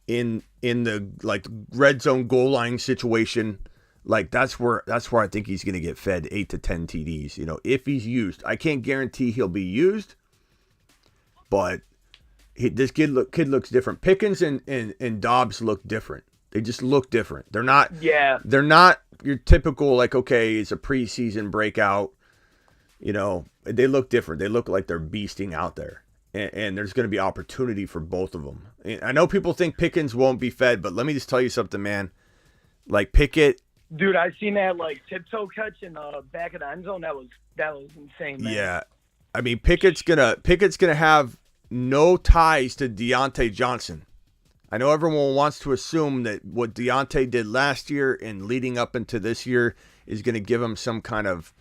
in the red zone goal line situation, that's where I think he's going to get fed 8 to 10 TDs. If he's used. I can't guarantee he'll be used, but this kid looks different. Pickens and Dobbs look different. They just look different. They're not. Yeah. They're not your typical okay, it's a preseason breakout. They look different. They look like they're beasting out there. And there's going to be opportunity for both of them. And I know people think Pickens won't be fed, but let me just tell you something, man. Pickett. Dude, I seen that tiptoe catch in the back of the end zone. That was insane, man. Yeah, I mean Pickett's gonna have no ties to Deontay Johnson. I know everyone wants to assume that what Deontay did last year and leading up into this year is going to give him some kind of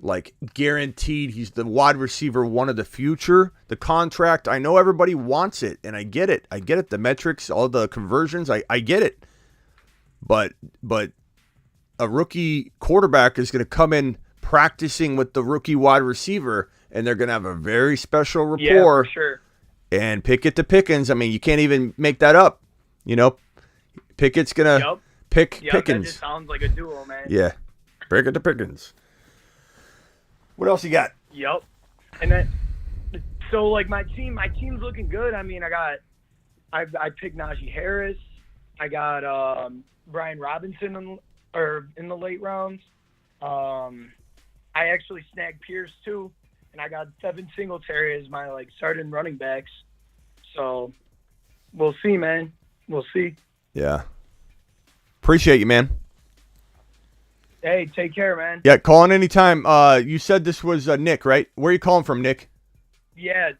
like guaranteed he's the wide receiver one of the future. The contract, I know everybody wants it, and I get it. I get it. The metrics, all the conversions, I get it. But a rookie quarterback is going to come in practicing with the rookie wide receiver, and they're going to have a very special rapport. Yeah, for sure. And Pickett to Pickens. I mean, you can't even make that up. You know, Pickett's going to pick Pickens. That just sounds like a duo, man. Yeah. Pickett to Pickens. What else you got? Yep. And then, so like my team's looking good. I mean, I picked Najee Harris. I got Brian Robinson in the late rounds. I actually snagged Pierce too, and I got Devin Singletary as my like starting running backs. So we'll see, man. We'll see. Yeah. Appreciate you, man. Hey, take care, man. Yeah, call in anytime. You said this was Nick, right? Where are you calling from, Nick? Yeah,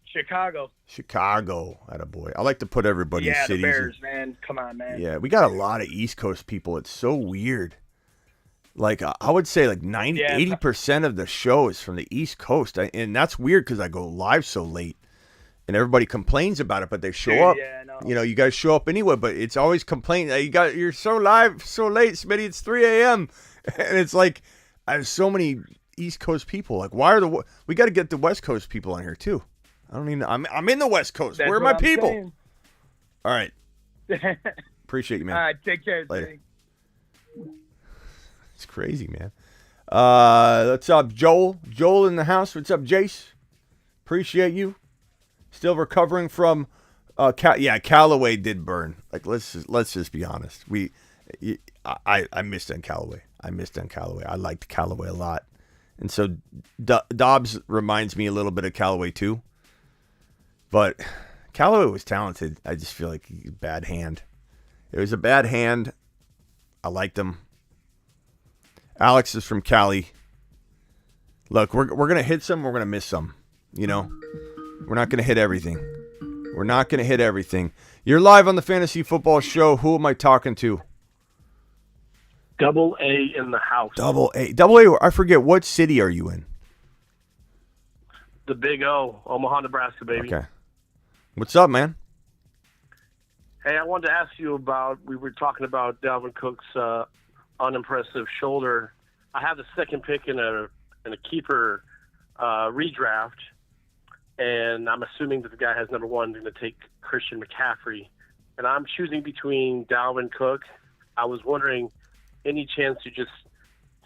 Chicago. Chicago. Attaboy. I like to put everybody in cities. Yeah, the Bears, man. Come on, man. Yeah, we got a lot of East Coast people. It's so weird. Like, I would say like 80% of the show is from the East Coast. And that's weird because I go live so late. And everybody complains about it, but they show up. Yeah, no. You know, you guys show up anyway, but it's always complaining. You're so live, so late, Smitty. It's 3 a.m. And it's like, I have so many East Coast people. Like, why are we got to get the West Coast people on here too? I don't even. I'm in the West Coast. That's Where are my what I'm people? saying. All right. Appreciate you, man. All right, take care. Later. It's crazy, man. What's up, Joel? Joel in the house. What's up, Jace? Appreciate you. Still recovering from, Callaway did burn. Like let's just be honest. I missed on Callaway. I liked Callaway a lot, and so Dobbs reminds me a little bit of Callaway too. But Callaway was talented. I just feel like bad hand. It was a bad hand. I liked him. Alex is from Cali. Look, we're gonna hit some. We're gonna miss some. You know. We're not going to hit everything. You're live on the Fantasy Football Show. Who am I talking to? Double A in the house. Double A. I forget. What city are you in? The Big O, Omaha, Nebraska, baby. Okay. What's up, man? Hey, I wanted to ask you about, we were talking about Dalvin Cook's unimpressive shoulder. I have the second pick in a keeper redraft. And I'm assuming that the guy has number one, going to take Christian McCaffrey. And I'm choosing between Dalvin Cook. I was wondering, any chance to just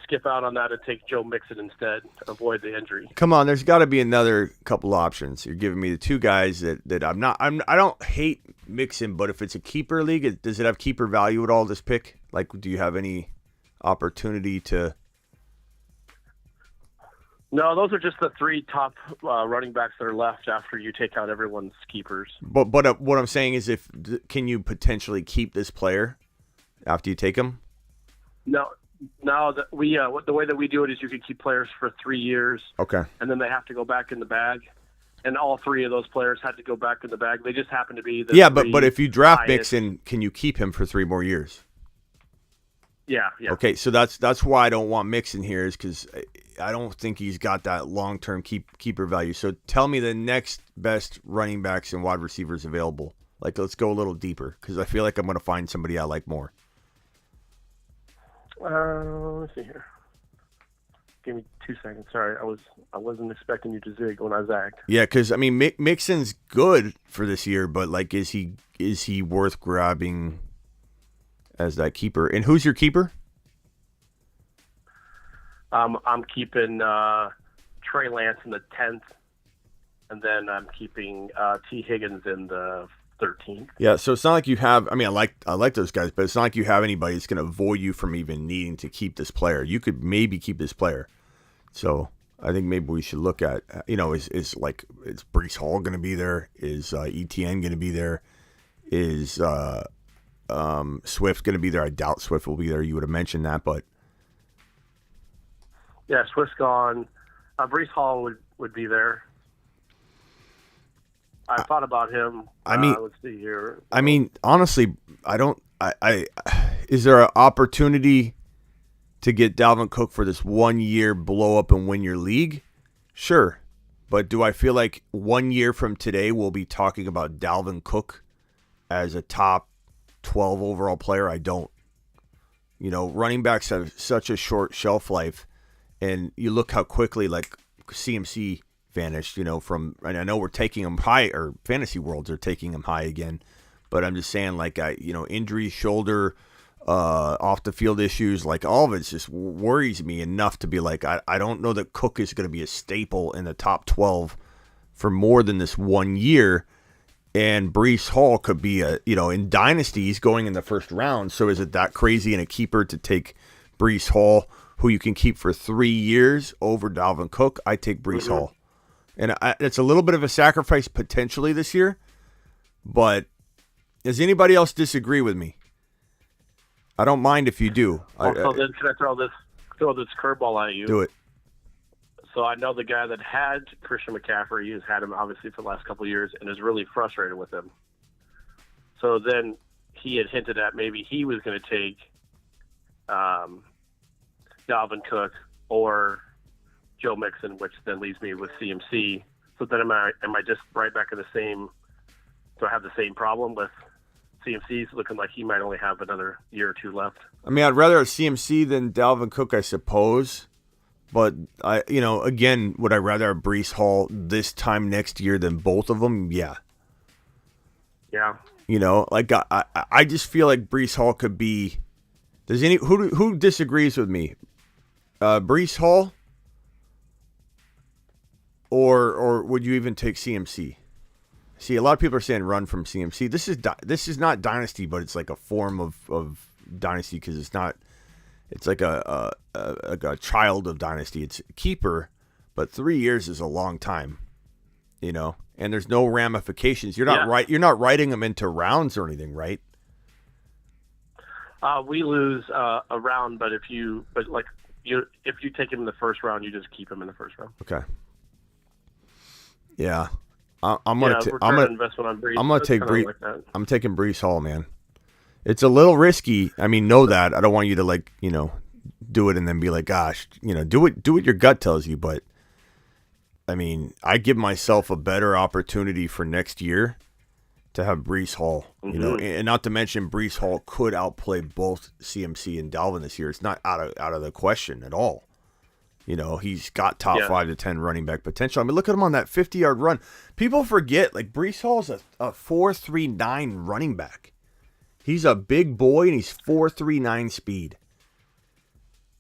skip out on that and take Joe Mixon instead, avoid the injury? Come on, there's got to be another couple options. You're giving me the two guys that I don't hate Mixon, but if it's a keeper league, does it have keeper value at all, this pick? Like, do you have any opportunity to... No, those are just the three top running backs that are left after you take out everyone's keepers. But what I'm saying is, can you potentially keep this player after you take him? No. The way that we do it is you can keep players for 3 years. Okay. And then they have to go back in the bag. And all three of those players had to go back in the bag. They just happen to be the but if you draft highest. Mixon, can you keep him for 3 more years? Yeah. Okay, so that's why I don't want Mixon here, is because I don't think he's got that long-term keeper value. So tell me the next best running backs and wide receivers available. Like, let's go a little deeper, because I feel like I'm going to find somebody I like more. Let's see here. Give me 2 seconds. Sorry, I wasn't expecting you to zig when I zagged. Yeah, because I mean Mixon's good for this year, but like, is he worth grabbing as that keeper? And who's your keeper? I'm keeping Trey Lance in the 10th, and then I'm keeping T. Higgins in the 13th. Yeah, so it's not like you have. I mean, I like those guys, but it's not like you have anybody that's going to avoid you from even needing to keep this player. You could maybe keep this player. So I think maybe we should look at, is Breece Hall going to be there? Is ETN going to be there? Is Swift going to be there? I doubt Swift will be there. You would have mentioned that, but. Yeah, Swift's gone. Breece Hall would be there. I thought about him. I mean, let's see here. I mean, honestly, is there an opportunity to get Dalvin Cook for this 1 year blow up and win your league? Sure. But do I feel like 1 year from today we'll be talking about Dalvin Cook as a top 12 overall player? I don't. Running backs have such a short shelf life, and you look how quickly like CMC vanished, and I know we're taking him high, or fantasy worlds are taking him high again, but I'm just saying, like, injury, shoulder, off the field issues, like all of it just worries me enough to be like, I don't know that Cook is going to be a staple in the top 12 for more than this 1 year. And Breece Hall could be in Dynasty, he's going in the first round. So is it that crazy in a keeper to take Breece Hall, who you can keep for 3 years, over Dalvin Cook? I take Breece Hall. And it's a little bit of a sacrifice potentially this year. But does anybody else disagree with me? I don't mind if you do. Also, then can I throw this curveball at you? Do it. So I know the guy that had Christian McCaffrey has had him obviously for the last couple of years and is really frustrated with him. So then he had hinted at maybe he was going to take Dalvin Cook or Joe Mixon, which then leaves me with CMC. So then am I just right back in the same? Do I have the same problem with CMC's looking like he might only have another year or two left? I mean, I'd rather have CMC than Dalvin Cook, I suppose. But again, would I rather have Breece Hall this time next year than both of them? Yeah. Yeah. Like I just feel like Breece Hall could be. Does who disagrees with me? Breece Hall, or would you even take CMC? See, a lot of people are saying run from CMC. This is not Dynasty, but it's like a form of Dynasty because it's not. It's like a child of Dynasty. It's a keeper, but 3 years is a long time, and there's no ramifications. You're not You're not writing them into rounds or anything, right? We lose a round, but if you take him in the first round, you just keep him in the first round. Okay. Yeah, I'm gonna take Breece. I'm taking Breece Hall, man. It's a little risky. I mean, know that. I don't want you to do it and then be like, gosh, do what your gut tells you. But I mean, I give myself a better opportunity for next year to have Breece Hall, and not to mention Breece Hall could outplay both CMC and Dalvin this year. It's not out of the question at all. He's got top 5 to 10 running back potential. I mean, look at him on that 50-yard run. People forget, like, Breece Hall's a 4.39 running back. He's a big boy, and he's 4.39 speed.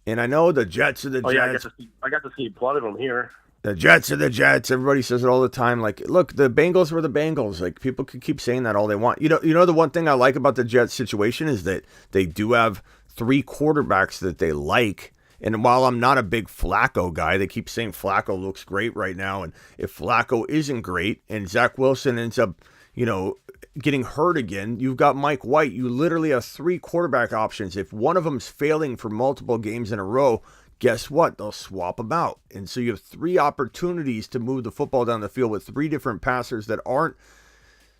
And I know the Jets are the Jets. I got to see blood of them here. The Jets are the Jets. Everybody says it all the time. Like, look, the Bengals were the Bengals. Like, people can keep saying that all they want. The one thing I like about the Jets situation is that they do have 3 quarterbacks that they like. And while I'm not a big Flacco guy, they keep saying Flacco looks great right now. And if Flacco isn't great and Zach Wilson ends up, getting hurt again, you've got Mike White. You literally have 3 quarterback options. If one of them's failing for multiple games in a row, guess what? They'll swap them out. And so you have 3 opportunities to move the football down the field with 3 different passers that aren't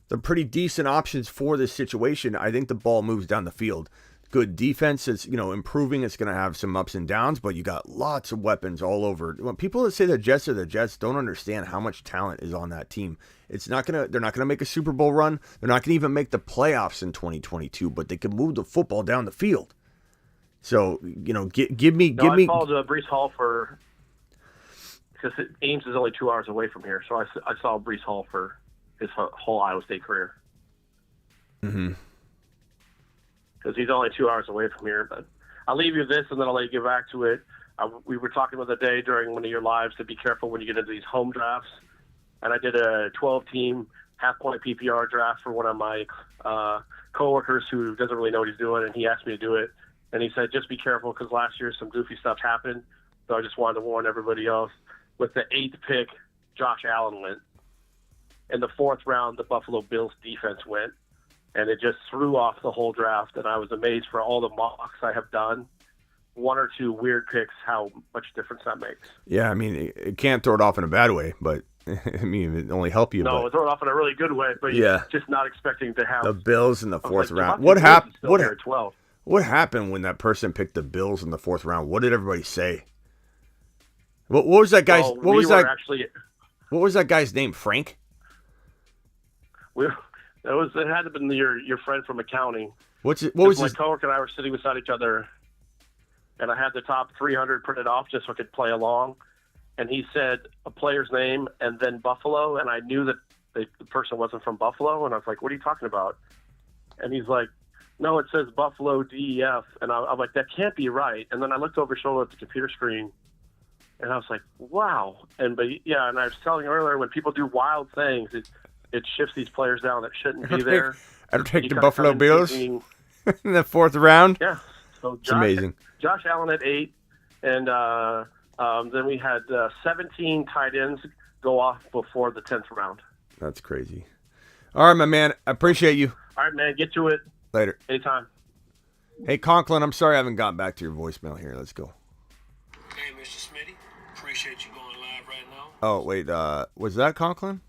the pretty decent options for this situation. I think the ball moves down the field. Good defense is, improving. It's going to have some ups and downs, but you got lots of weapons all over. When people that say the Jets are the Jets don't understand how much talent is on that team. They're not going to make a Super Bowl run. They're not going to even make the playoffs in 2022, but they can move the football down the field. So, give me. I followed Breece Hall because Ames is only 2 hours away from here. So I saw Breece Hall for his whole Iowa State career. Mm-hmm. Because he's only 2 hours away from here. But I'll leave you this, and then I'll let you get back to it. We were talking the other day during one of your lives to be careful when you get into these home drafts. And I did a 12-team half-point PPR draft for one of my coworkers who doesn't really know what he's doing, and he asked me to do it. And he said, just be careful because last year some goofy stuff happened. So I just wanted to warn everybody else. With the 8th pick, Josh Allen went. In the 4th round, the Buffalo Bills defense went. And it just threw off the whole draft. And I was amazed for all the mocks I have done. 1 or 2 weird picks, how much difference that makes. Yeah, I mean, it can't throw it off in a bad way, but I mean, it only help you. No, but throw it off in a really good way, but Yeah. just not expecting to have the Bills in the I was fourth like, round. Javonte What Williams happened? is still here at 12. What happened when that person picked the Bills in the fourth round? What did everybody say? What was that guy's? Well, what was we were that? Actually, What was that guy's name? Frank. it had to have been your friend from accounting. What was my his? coworker and I were sitting beside each other, and I had the top 300 printed off just so I could play along. And he said a player's name and then Buffalo, and I knew that the person wasn't from Buffalo, and I was like, "What are you talking about?" And he's like, "No, it says Buffalo DEF," and I'm like, "That can't be right." And then I looked over his shoulder at the computer screen, and I was like, "Wow!" And and I was telling you earlier, when people do wild things, it shifts these players down that shouldn't be there. I don't take You the kinda Buffalo come in Bills thinking- in the fourth round. Yeah, so It's amazing. Josh Allen at 8, and then we had 17 tight ends go off before the 10th round. That's crazy. All right, my man. I appreciate you. All right, man. Get to it. Later. Anytime. Hey, Conklin, I'm sorry I haven't gotten back to your voicemail here. Let's go. Hey, Mr. Smitty. Appreciate you going live right now Oh, wait. Was that Conklin?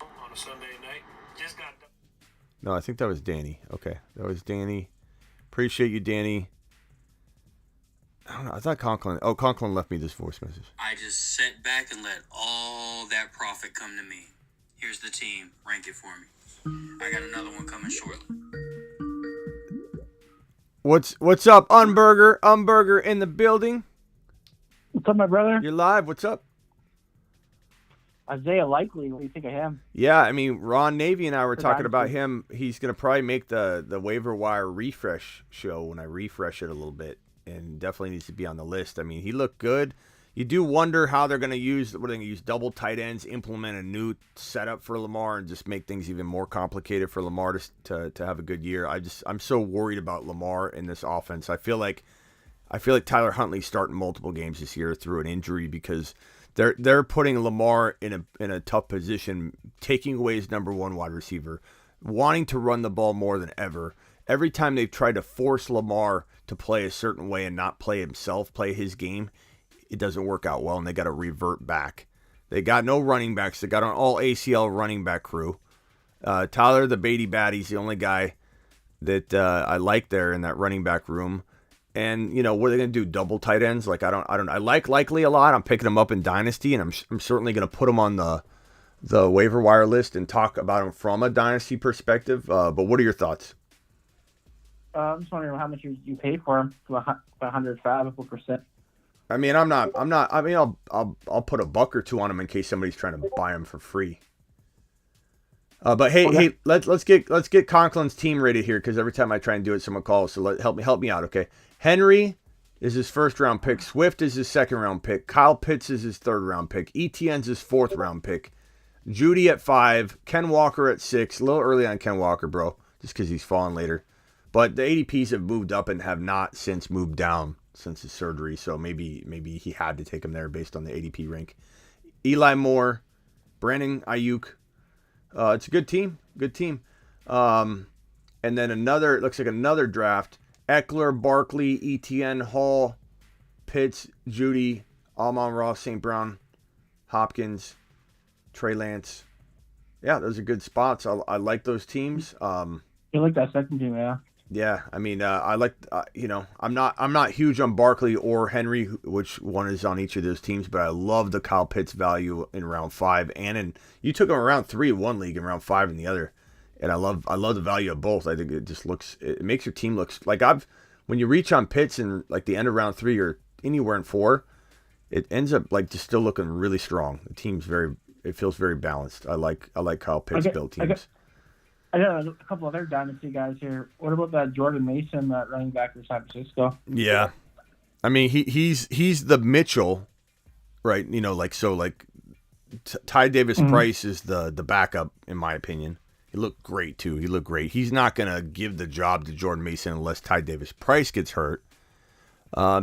on a Sunday night. Just got done. No, I think that was Danny. Okay. That was Danny. Appreciate you, Danny. I don't know. I thought Conklin. Oh, Conklin left me this voice message. I just sat back and let all that profit come to me. Here's the team. Rank it for me. I got another one coming shortly. What's up, Unburger? Unburger in the building. What's up, my brother? You're live. What's up? Isaiah Likely. What do you think of him? Yeah, I mean, Ron Navy and I were For talking about Dynasty. him. He's going to probably make the waiver wire refresh show when I refresh it a little bit, and definitely needs to be on the list. I mean, he looked good. You do wonder how they're going to use, what are they going to use, double tight ends, implement a new setup for Lamar, and just make things even more complicated for Lamar to have a good year. I'm so worried about Lamar in this offense. I feel like Tyler Huntley's starting multiple games this year through an injury because they're putting Lamar in a tough position, taking away his number one wide receiver, wanting to run the ball more than ever. Every time they've tried to force Lamar to play a certain way and not play himself, play his game, it doesn't work out well, and they got to revert back. They got no running backs. They got an all ACL running back crew. Tyler the Beatty Batty's the only guy that I like there in that running back room. And what are they going to do? Double tight ends? Like I don't. I like Likely a lot. I'm picking him up in Dynasty, and I'm certainly going to put him on the waiver wire list and talk about him from a Dynasty perspective. But what are your thoughts? I'm just wondering how much you paid for him. 105, what percent? I mean, I'm not. I mean, I'll put $1 or $2 on him in case somebody's trying to buy him for free. But hey, let's get Conklin's team rated here because every time I try and do it, someone calls. So help me out, okay? Henry is his first round pick. Swift is his second round pick. Kyle Pitts is his third round pick. Etienne's his fourth round pick. Judy at 5. Ken Walker at 6. A little early on Ken Walker, bro, just because he's fallen later. But the ADPs have moved up and have not since moved down since his surgery, so maybe he had to take him there based on the ADP rank. Eli Moore, Brandon Ayuk. It's a good team. And then it looks like another draft. Eckler, Barkley, Etienne, Hall, Pitts, Judy, Amon-Ra, St. Brown, Hopkins, Trey Lance. Yeah, those are good spots. I like those teams. You like that second team, yeah. Yeah, I mean, I like, I'm not huge on Barkley or Henry, which one is on each of those teams, but I love the Kyle Pitts value in round 5, and you took him around 3 in one league and round 5 in the other, and I love the value of both. I think it makes your team look like when you reach on Pitts in like the end of round 3 or anywhere in 4, it ends up like just still looking really strong. The team's it feels very balanced. I like Kyle Pitts built teams. I got a couple other Dynasty guys here. What about that Jordan Mason, that running back for San Francisco? Yeah. I mean, he's the Mitchell, right? Ty Davis Price is the backup, in my opinion. He looked great, too. He looked great. He's not going to give the job to Jordan Mason unless Ty Davis Price gets hurt.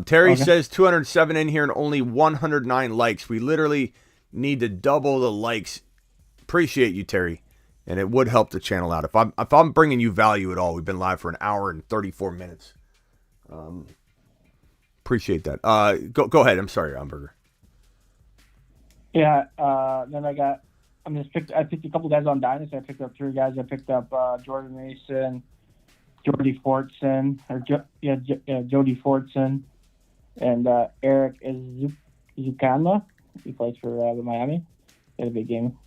Terry says 207 in here and only 109 likes. We literally need to double the likes. Appreciate you, Terry. And it would help the channel out. If I'm bringing you value at all, we've been live for an hour and 34 minutes. Appreciate that. Go ahead. I'm sorry, Hamburger. Yeah. Then I picked a couple guys on Dynasty. I picked up 3 guys. I picked up Jordan Mason, Jody Fortson, Jody Fortson, and Eric Zucana. He plays for the Miami. He had a big game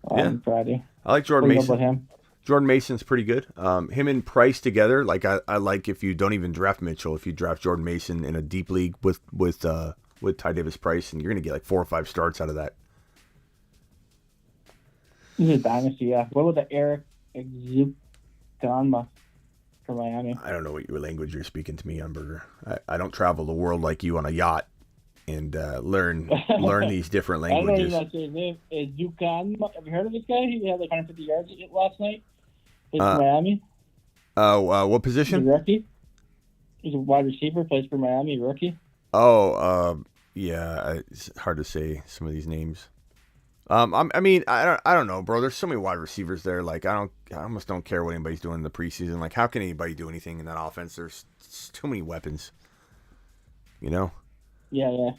on Friday. I like Jordan Mason. What do you know about him? Jordan Mason's pretty good. Him and Price together, like I like if you don't even draft Mitchell, if you draft Jordan Mason in a deep league with Ty Davis Price, and you're gonna get like 4 or 5 starts out of that. This is a Dynasty, yeah. What about the Eric Zucana for Miami? I don't know what your language you're speaking to me, Umberger. I don't travel the world like you on a yacht and learn these different languages. I don't know his name. Is Zucana. Have you heard of this guy? He had like 150 yards last night. He's from Miami. What position? He's a rookie. He's a wide receiver. Plays for Miami. Rookie. Yeah. It's hard to say some of these names. I mean, I don't know, bro. There's so many wide receivers there. Like, I almost don't care what anybody's doing in the preseason. Like, how can anybody do anything in that offense? There's too many weapons. You know. Yeah.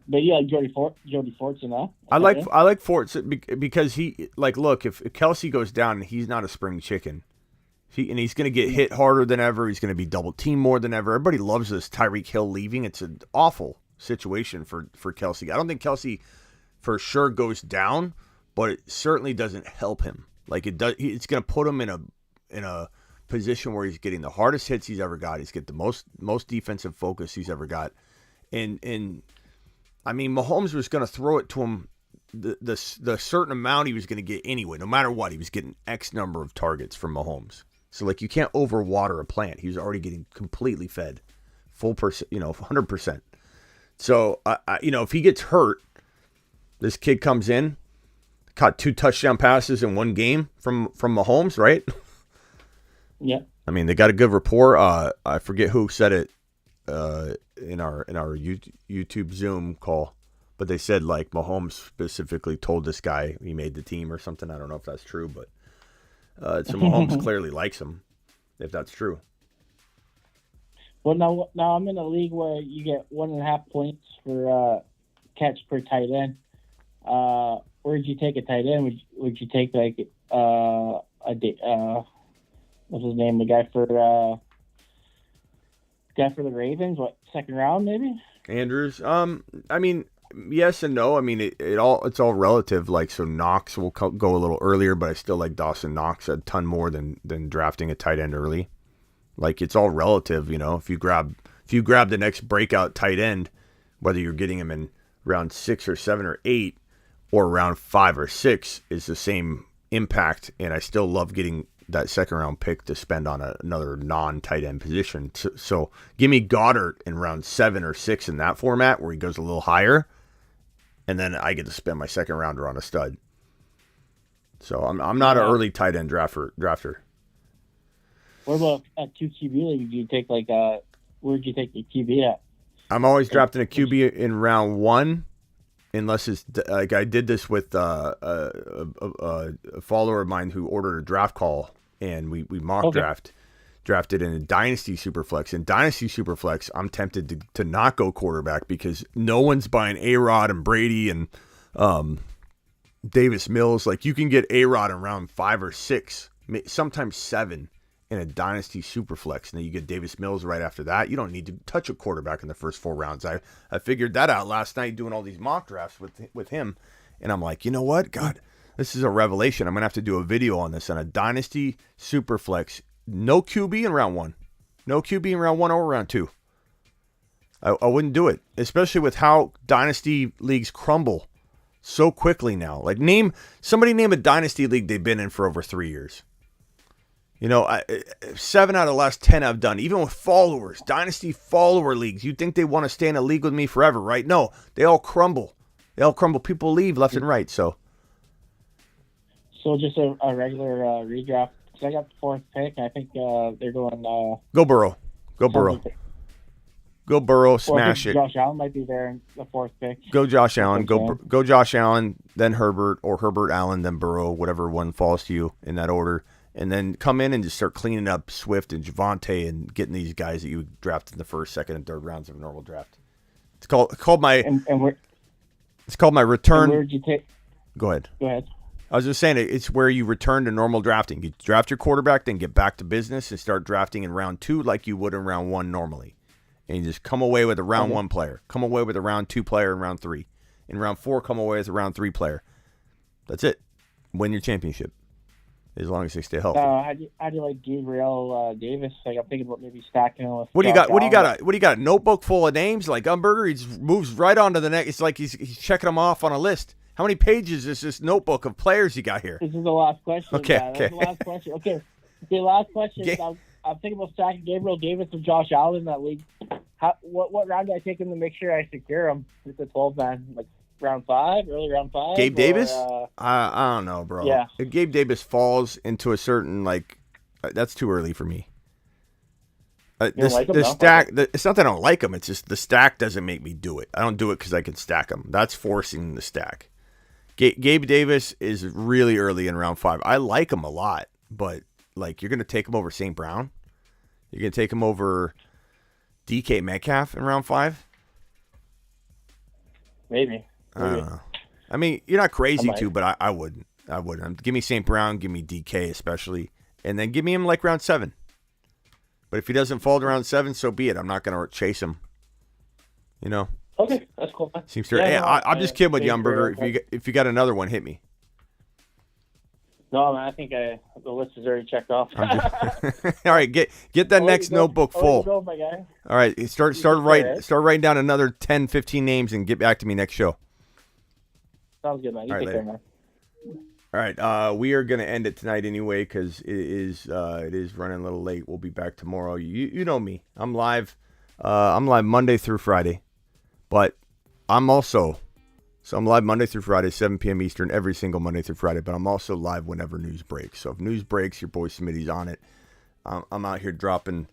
But yeah, Jody Fortson, huh? I like Fortson because he look, if Kelsey goes down and he's not a spring chicken, he's going to get hit harder than ever. He's going to be double teamed more than ever. Everybody loves this Tyreek Hill leaving. It's an awful situation for Kelsey. I don't think Kelsey for sure goes down, but it certainly doesn't help him. Like it does, it's going to put him in a position where he's getting the hardest hits he's ever got. He's get the most defensive focus he's ever got, and I mean Mahomes was going to throw it to him the certain amount he was going to get anyway. No matter what, he was getting X number of targets from Mahomes. So like you can't overwater a plant. He was already getting completely fed, full 100%. So if he gets hurt. This kid comes in, caught 2 touchdown passes in one game from Mahomes, right? Yeah. I mean, they got a good rapport. I forget who said it in our YouTube Zoom call, but they said like Mahomes specifically told this guy he made the team or something. I don't know if that's true, but so Mahomes clearly likes him, if that's true. Well, now I'm in a league where you get 1.5 points for catch per tight end. Where'd you take a tight end? Would you take like what's his name? The guy for the Ravens? What, 2nd round maybe? Andrews. I mean, yes and no. I mean, it's all relative. Like, so Knox will go a little earlier, but I still like Dawson Knox a ton more than drafting a tight end early. Like, it's all relative, you know. If you grab the next breakout tight end, whether you're getting him in round 6 or 7 or 8 or round 5 or 6, is the same impact. And I still love getting that 2nd round pick to spend on another non-tight end position. So give me Goddard in round 7 or 6 in that format where he goes a little higher, and then I get to spend my 2nd rounder on a stud. So I'm not an early tight end drafter. What about at 2 QB league? Do you take where'd you take your QB at? I'm always drafting a QB in round 1, unless it's like I did this with a follower of mine who ordered a draft call, and we mock drafted in a Dynasty Superflex. In Dynasty Superflex, I'm tempted to not go quarterback because no one's buying A-Rod and Brady and Davis Mills. Like, you can get A-Rod in round 5 or 6, sometimes 7. In a Dynasty Superflex, and then you get Davis Mills right after that. You don't need to touch a quarterback in the first 4 rounds. I figured that out last night doing all these mock drafts with him, and I'm like, you know what? God, this is a revelation. I'm going to have to do a video on this. On a Dynasty Superflex, no QB in round 1. No QB in round 1 or round 2. I wouldn't do it, especially with how Dynasty leagues crumble so quickly now. Like, somebody name a Dynasty league they've been in for over 3 years. You know, 7 out of the last 10 I've done, even with followers, Dynasty follower leagues. You'd think they want to stay in a league with me forever, right? No, they all crumble. People leave left and right, so. So just a regular redraft. Because I got the 4th pick, and I think they're going... Go Burrow. Go Burrow, smash it. Josh Allen might be there in the 4th pick. Go Josh Allen. Go Josh Allen, then Herbert, or Herbert Allen, then Burrow, whatever one falls to you in that order. And then come in and just start cleaning up Swift and Javonte and getting these guys that you drafted in the 1st, 2nd, and 3rd rounds of a normal draft. It's called my. It's called my return. Where did you take? Go ahead. Go ahead. I was just saying it's where you return to normal drafting. You draft your quarterback, then get back to business and start drafting in round 2 like you would in round 1 normally. And you just come away with a round 1 player. Come away with a round 2 player in round 3. In round 4, come away with a round 3 player. That's it. Win your championship. As long as they stay healthy. How do you like Gabriel Davis? Like I'm thinking about maybe stacking him with. What do you got? Josh What do you got? Allen. What do you got? A notebook full of names like Umberger? He just moves right on to the next. It's like he's checking them off on a list. How many pages is this notebook of players you got here? This is the last question. Okay, This okay. is the last question. Okay, last question. I'm thinking about stacking Gabriel Davis with Josh Allen in that league. What round do I take him to make sure I secure him with the 12 man? Like round 5, early round 5. Gabe Davis? Or, I don't know, bro. Yeah. If Gabe Davis falls into a certain that's too early for me. don't like him, the no? stack. It's not that I don't like him. It's just the stack doesn't make me do it. I don't do it because I can stack him. That's forcing the stack. Gabe Davis is really early in round 5. I like him a lot, but you're gonna take him over St. Brown. You're gonna take him over DK Metcalf in round 5. Maybe. I don't know. I mean, you're not crazy I might. to, but I wouldn't. I wouldn't. Give me St. Brown. Give me DK especially. And then give me him like round 7. But if he doesn't fall to round 7, so be it. I'm not going to chase him. You know? Okay, that's cool. Seems to. Yeah, Hey, no, I'm just kidding with you, thanks Umberger. for- If you got another one, hit me. No, man, I think the list is already checked off. All right, get that next notebook full. Go, my guy. All right, start writing down another 10, 15 names and get back to me next show. Sounds good, man. You All right, take care, later. man. All right, we are going to end it tonight anyway because it is running a little late. We'll be back tomorrow. You know me. I'm live. I'm live Monday through Friday, but I'm live Monday through Friday, 7 p.m. Eastern, every single Monday through Friday. But I'm also live whenever news breaks. So if news breaks, your boy Smitty's on it. I'm out here dropping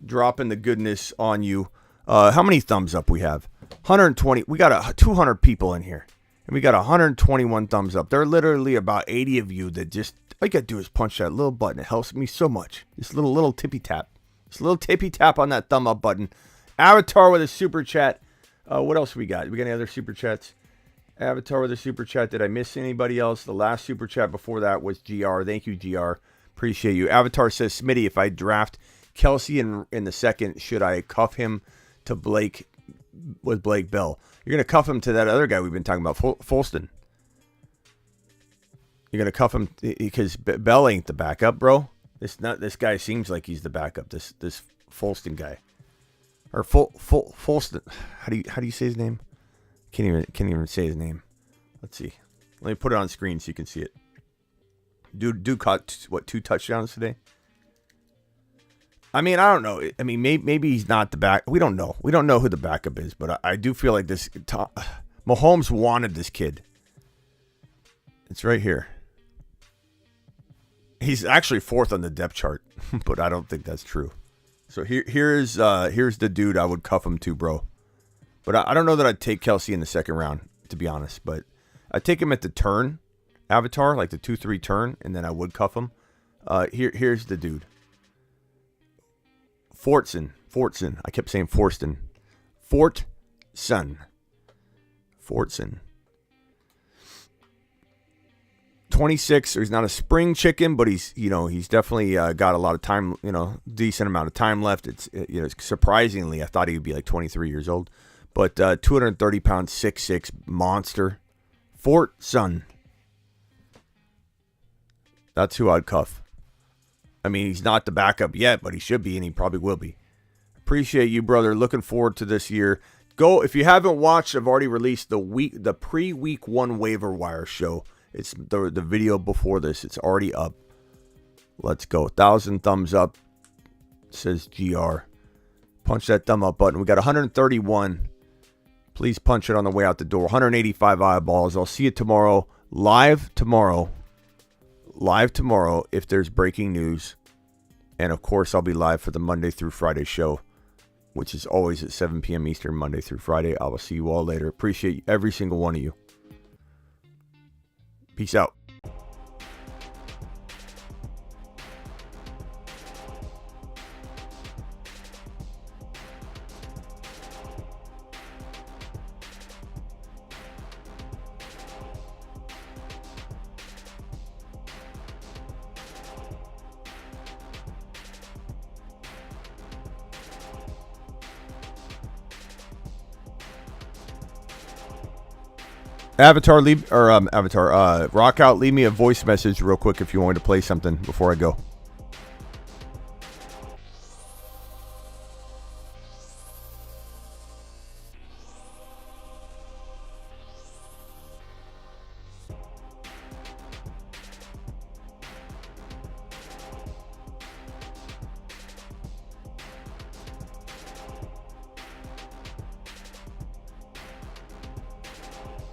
the goodness on you. How many thumbs up we have? 120. We got 200 people in here. And we got 121 thumbs up. There are literally about 80 of you that just, all you got to do is punch that little button. It helps me so much. This little tippy tap. Just a little tippy tap on that thumb up button. Avatar with a super chat. What else we got? We got any other super chats? Avatar with a super chat. Did I miss anybody else? The last super chat before that was GR. Thank you, GR. Appreciate you. Avatar says, Smitty, if I draft Kelsey in the second, should I cuff him to Blake Bell? You're going to cuff him to that other guy we've been talking about, Folston. You're going to cuff him because Bell ain't the backup, bro. This guy seems like he's the backup. This Folston guy, or Folston. How do you say his name? Can't even say his name. Let's see. Let me put it on screen so you can see it. Dude caught 2 touchdowns today. I mean, I don't know. I mean, maybe he's not the back. We don't know. We don't know who the backup is, but I do feel like this. Mahomes wanted this kid. It's right here. He's actually 4th on the depth chart, but I don't think that's true. So here's the dude I would cuff him to, bro. But I don't know that I'd take Kelsey in the second round, to be honest. But I'd take him at the turn, Avatar, like the 2-3 turn, and then I would cuff him. Here's the dude. Fortson. I kept saying Forston. Fortson. 26. So he's not a spring chicken, but he's definitely got a lot of time. Decent amount of time left. It's surprisingly, I thought he would be like 23 years old, but 230 pounds, 6'6", monster. Fortson. That's who I'd cuff. I mean, he's not the backup yet, but he should be, and he probably will be. Appreciate you, brother. Looking forward to this year. Go, if you haven't watched, I've already released the pre-week 1 waiver wire show. It's the video before this. It's already up. Let's go. 1,000 thumbs up. Says GR. Punch that thumb up button. We got 131. Please punch it on the way out the door. 185 eyeballs. I'll see you tomorrow. Live tomorrow if there's breaking news. And of course, I'll be live for the Monday through Friday show, which is always at 7 p.m. Eastern, Monday through Friday. I will see you all later. Appreciate every single one of you. Peace out. Rock Out, leave me a voice message real quick if you want me to play something before I go.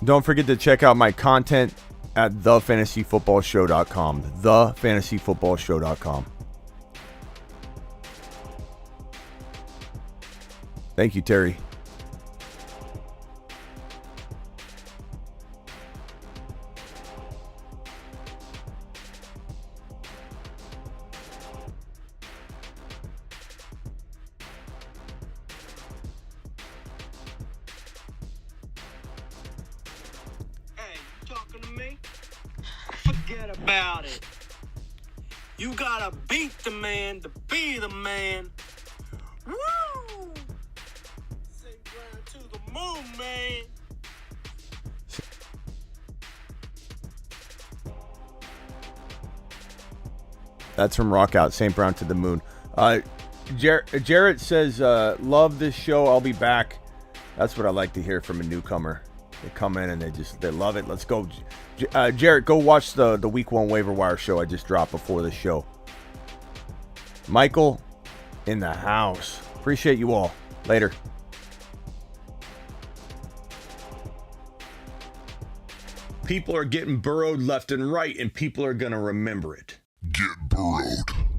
Don't forget to check out my content at thefantasyfootballshow.com. Thefantasyfootballshow.com. Thank you, Terry. Forget about it. You gotta beat the man to be the man. Woo! Say Brown to the moon, man. That's from Rock Out, St. Brown to the Moon. Jarrett says, love this show. I'll be back. That's what I like to hear from a newcomer. They come in and they love it. Let's go. Jarrett, go watch the Week 1 waiver wire show I just dropped before the show. Michael in the house. Appreciate you all. Later. People are getting burrowed left and right, and people are going to remember it. Get burrowed.